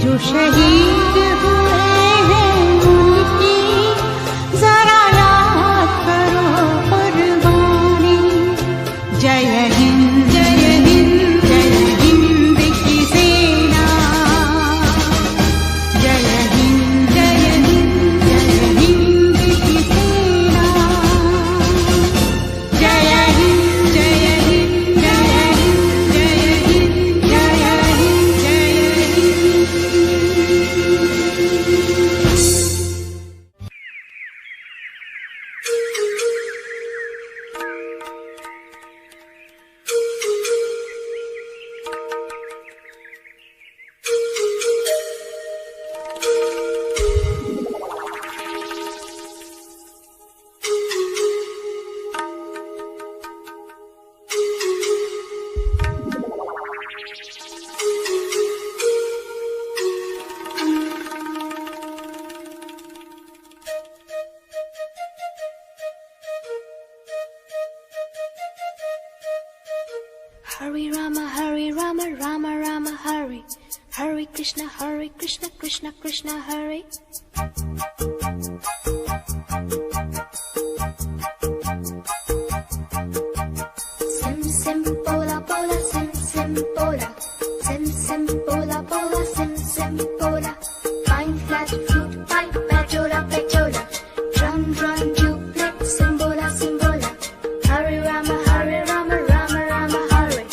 जो शहीद हुए हैं उनकी जरा याद करो कुर्बानी। जय हिंद जय हिंद जय हिंद की सेना, जय हिंद जय हिंद जय हिंद की सेना, जय हिंद जय हिंद जय हिंद जय हिंद जय हिंद जय Hare Rama, Rama Rama, Hare. Hare Krishna, Krishna Krishna, Hare. Sim sim pola pola, sim sim pola. Sim sim pola pola, sim sim pola. Fine flat flute pipe, pachola pachola. Drum drum duplex, simbola simbola. Hare Rama, Rama Rama, Hare.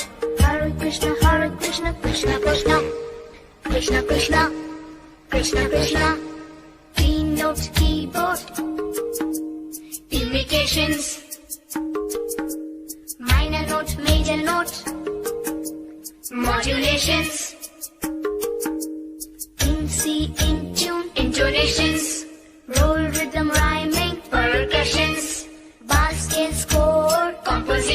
Hare Krishna, Krishna Krishna, Krishna Krishna, Krishna Krishna. Clean note keyboard, imitations. Minor note, major note, modulations. In C, in tune, intonations. Roll rhythm, rhyming, percussions. Bass scale, score, composition.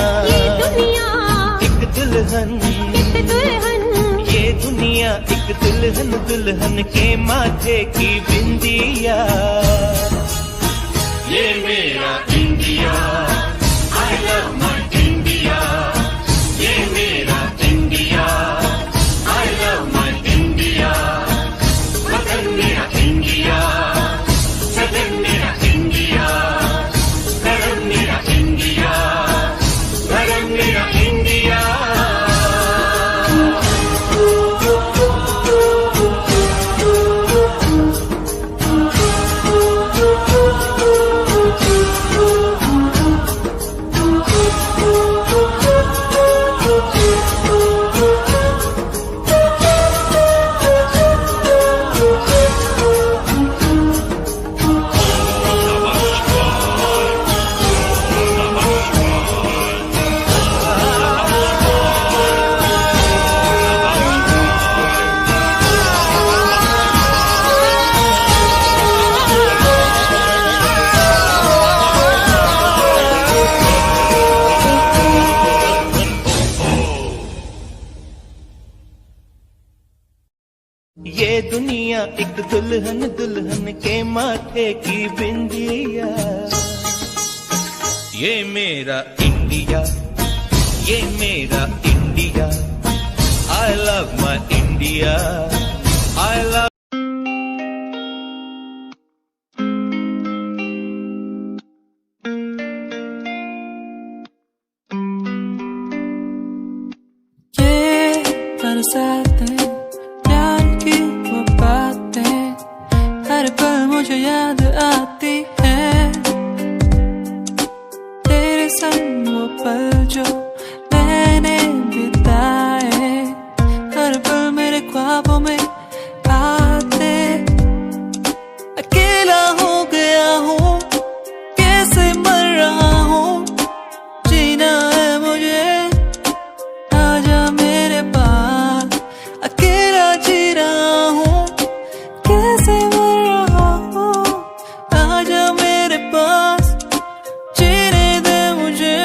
ये दुनिया एक दुल्हन, एक दुल्हन, ये दुनिया एक दुल्हन, दुल्हन के माथे की बिंदिया। ये मेरा India, I love my India. ये मेरा India, I love my India. वतन मेरा इंडिया, सदन मेरा इंडिया, धर्म मेरा इंडिया, धर्म मेरा इंडिया। ये दुनिया एक दुल्हन, दुल्हन के माथे की बिंदिया। ये मेरा इंडिया, ये मेरा India, I love my India, I love। ये बरसातें, प्यार की वो बातें, हर पल मुझे याद आती है। तेरे संग वो पल जो मैंने बिताए, हर पल मेरे ख्वाबों में आते। अकेला हो गया हूँ, कैसे मर रहा हूँ, जीना है मुझे, आजा मेरे पास। अकेला जी रहा हूँ, कैसे मर रहा हूँ, आजा मेरे पास, जीने दे मुझे।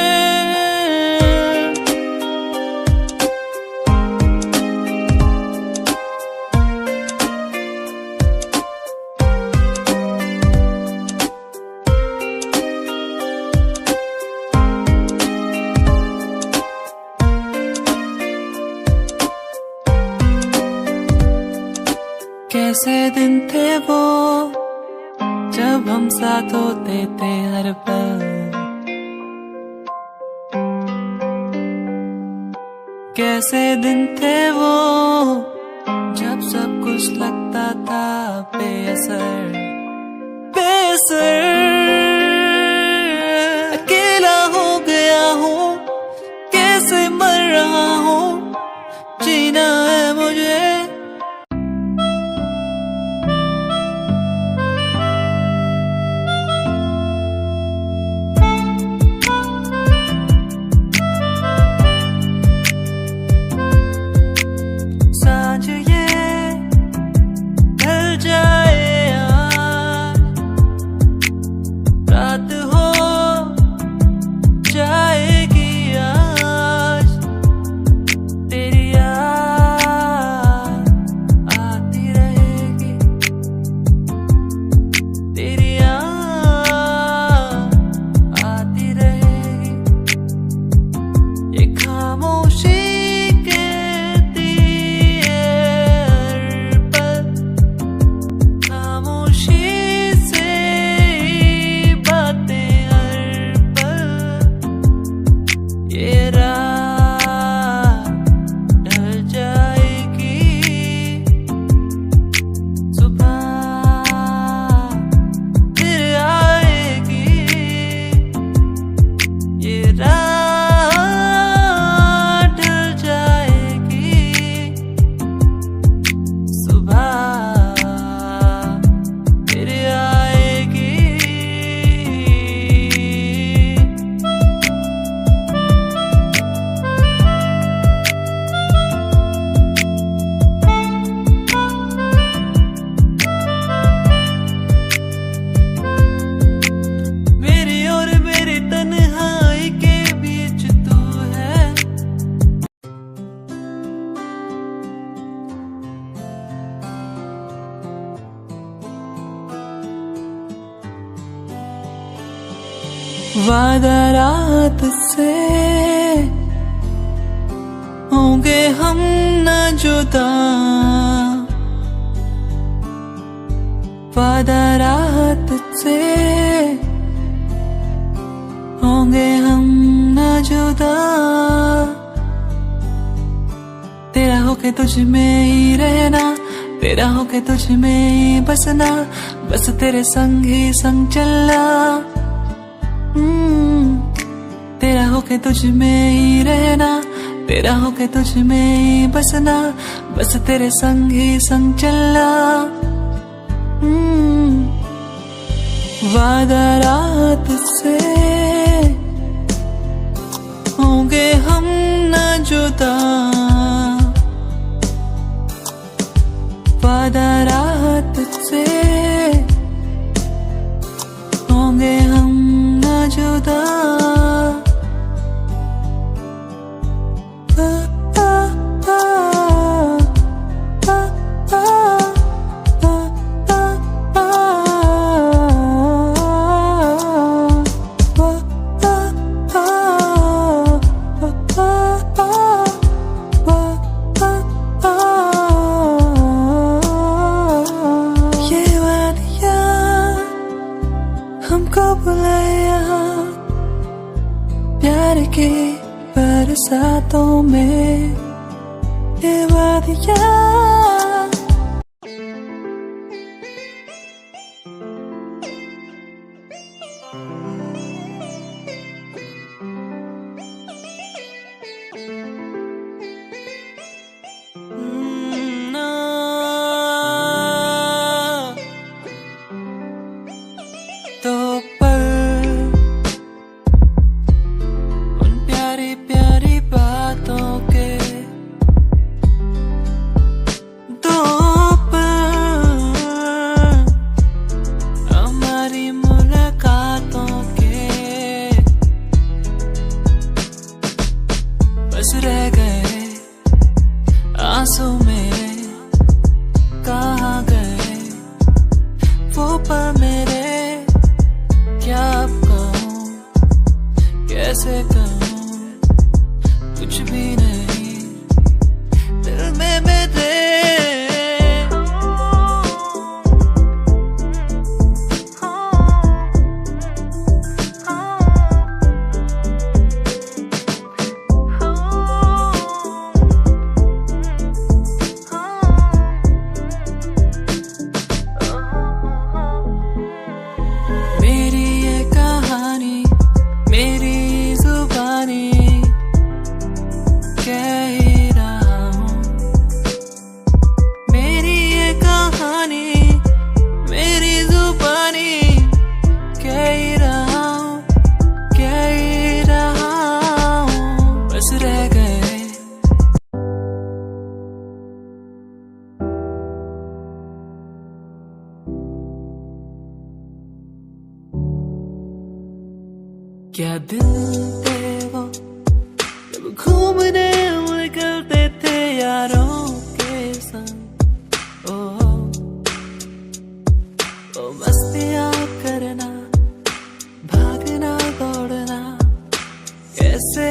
कैसे दिन थे वो जब हम साथ होते थे हर पल। कैसे दिन थे वो जब सब कुछ लगता था बेअसर, बेअसर। अकेला हो गया हूँ, कैसे मर रहा हूँ, जीना है मुझे। सांझ ये ढल जाए आज, रात हो जाएगी आज, तेरी याद आती रहेगी, तेरी याद आती रहेगी। ये खामोशी वादा रात से होंगे हम न जुदा, वादा रात से होंगे हम न जुदा। तेरा होके तुझ में ही रहना, तेरा होके तुझ में ही बसना, बस तेरे संग ही संग चलना। तेरा होके तुझ में ही रहना, तेरा होके तुझ में ही बसना, बस तेरे संग ही संग चलना। वादा रात से होंगे हम न जुदा, वादा रात से होंगे हम न जुदा। प्यार के बरसातों में ये वादियाँ रह गए आंसू मेरे, कहाँ गए वो पल मेरे। क्या अब कहूँ, कैसे कहूँ, कुछ भी नहीं दिल में मेरे। क्या दिन थे वो जब घूमने निकलते थे यारों के संग। ओ मस्तियाँ करना, भागना दौड़ना, कैसे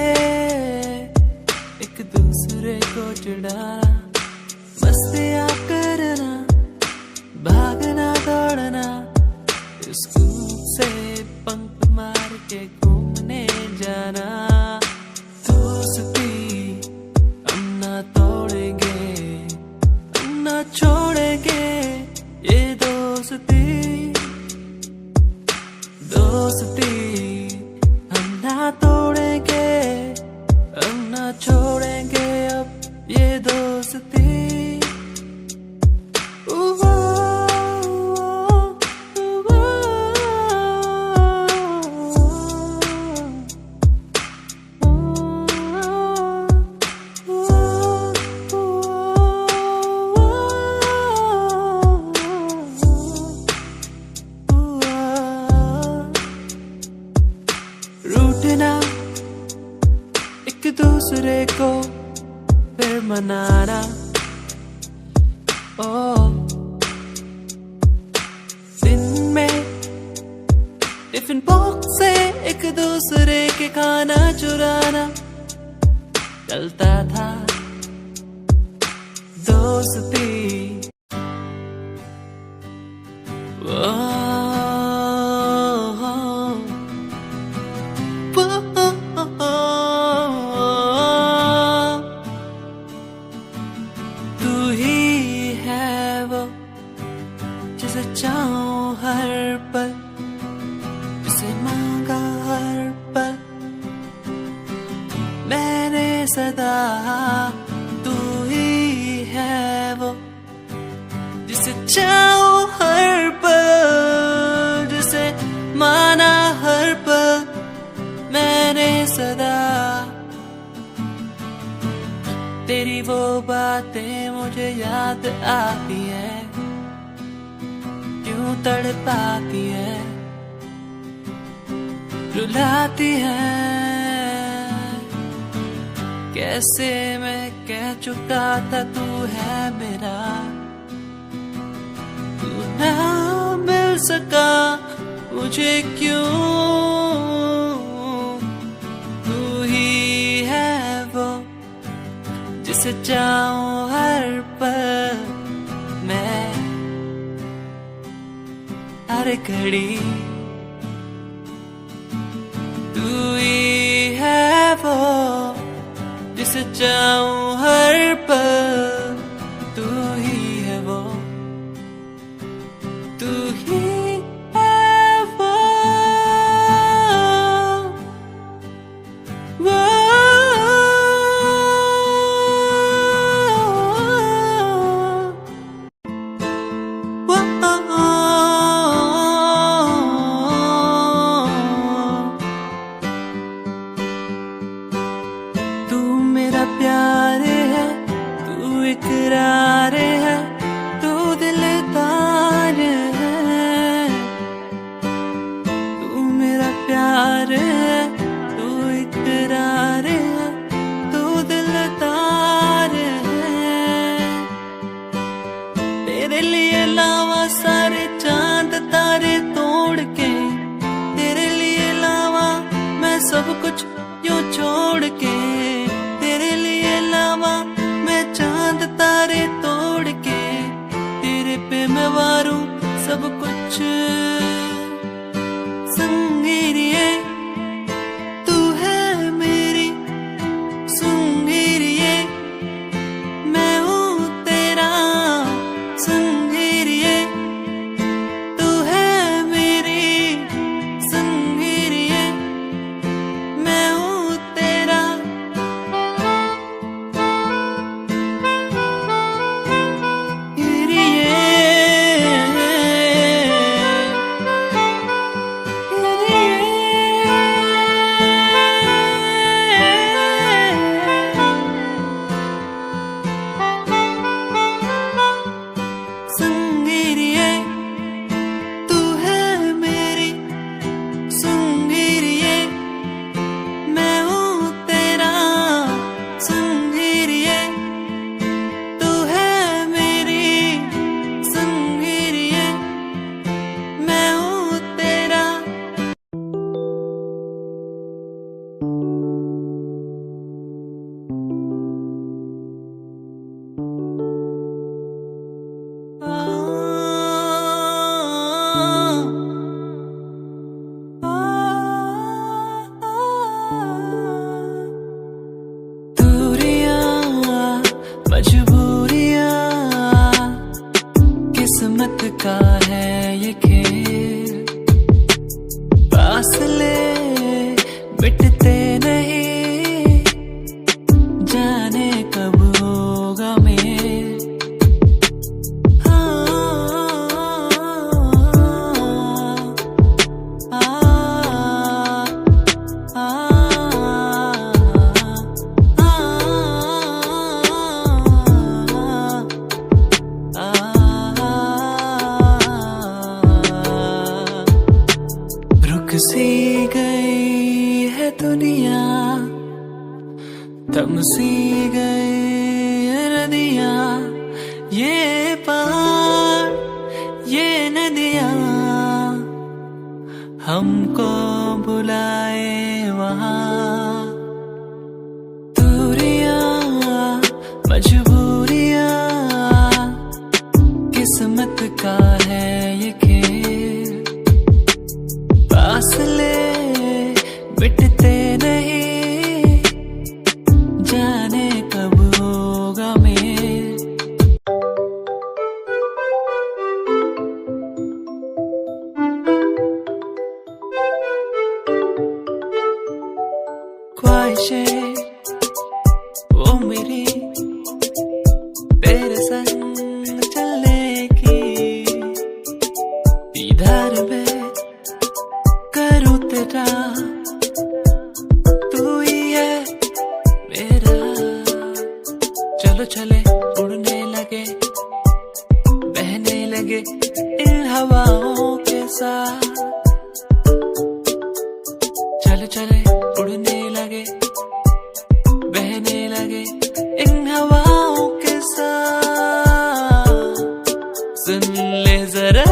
एक दूसरे को चिढ़ाना। मस्तियाँ करना, भागना दौड़ना, स्कूल से पंख मार के घूमने जाना। दोस्ती हम ना तोड़ेंगे, हम ना छोड़ेंगे ये दोस्ती। दोस्ती हम ना तोड़ेंगे, हम ना छोड़ेंगे अब ये दोस्ती। रूठना एक दूसरे को फिर मनाना। दिन में टिफिन बॉक्स से एक दूसरे के खाना चुराना चलता था दोस्ती। तू ही है वो जिसे चाहूं हर पल, जिसे मांगा हर पल मैंने सदा। तू ही है वो जिसे चाहूं हर पल, जिसे माना हर पल मैंने सदा। तेरी वो बातें मुझे याद आती है, क्यों तड़पाती है, रुलाती है। कैसे मैं कह चुका था तू है मेरा, तू ना मिल सका मुझे क्यों। तू ही है वो जिसे चाहूं हर पल मैं, हर घड़ी। तू ही है वो जिसे चाहूं हर पल, तू ही है वो, तू ही है वो, वो। तू मेरा प्यार है, तू इकरार है, तू दिलदार है। तू मेरा प्यार है, तू इकरार है, तू दिलदार है। तेरे लिए लावा सारे चांद तारे तोड़ के, तेरे लिए लावा मैं सब कुछ यूं छोड़ के। तेरे लिए लावा मैं चांद तारे तोड़ के, तेरे पे मैं वारूं सब कुछ। संगीरिये तू है मेरी, संगीरिये मैं हूँ तेरा। संगीरिये तू है मेरी, संगीरिये मैं हूँ तेरा। संगीरिये तू है मेरी, संगीरिये मैं हूँ तेरा। संगीरिये तू है मेरी, संगीरिये मैं हूँ तेरा। दूरियां मजबूरियां किस्मत का है ये खेल, फासले मिटते नहीं, जाने कब होगा मेल। रुक सी गई है दुनिया, थम सी गई है नदियाँ, ये पहाड़ ये नदियाँ हमको बुला चलो चले उड़ने लगे, बहने लगे इन हवाओं के साथ। चलो चले उड़ने लगे, बहने लगे इन हवाओं के साथ। सुन ले जरा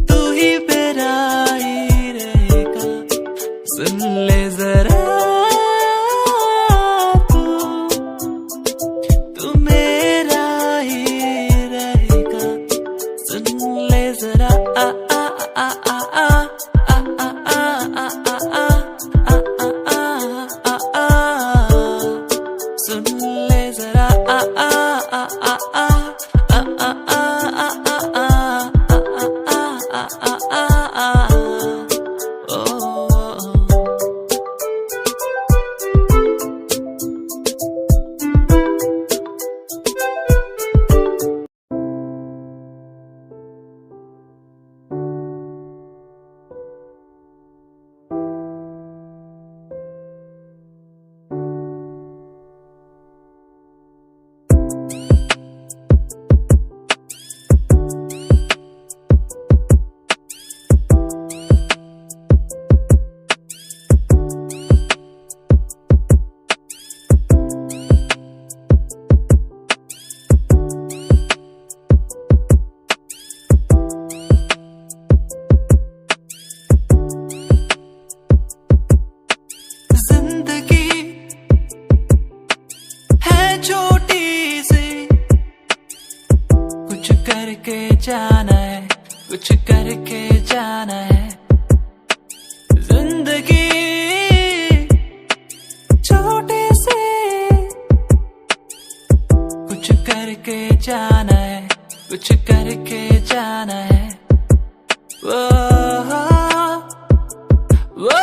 तू ही मेरा ही रहेगा। सुन ले जरा तू मेरा ही रहेगा। सुन ले जरा आ आ आ आ आ जाना है, कुछ करके जाना है। जिंदगी छोटे से कुछ करके जाना है, कुछ करके जाना है। वो वो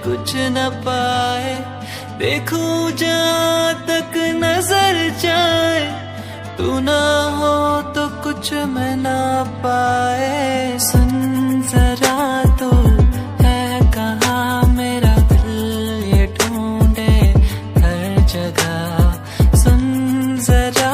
कुछ न पाए, देखूं जहाँ तक नजर जाए, तू ना हो तो कुछ मैं ना पाए। सुन जरा तू है कहाँ, मेरा दिल ये ढूंढे हर जगह। सुन जरा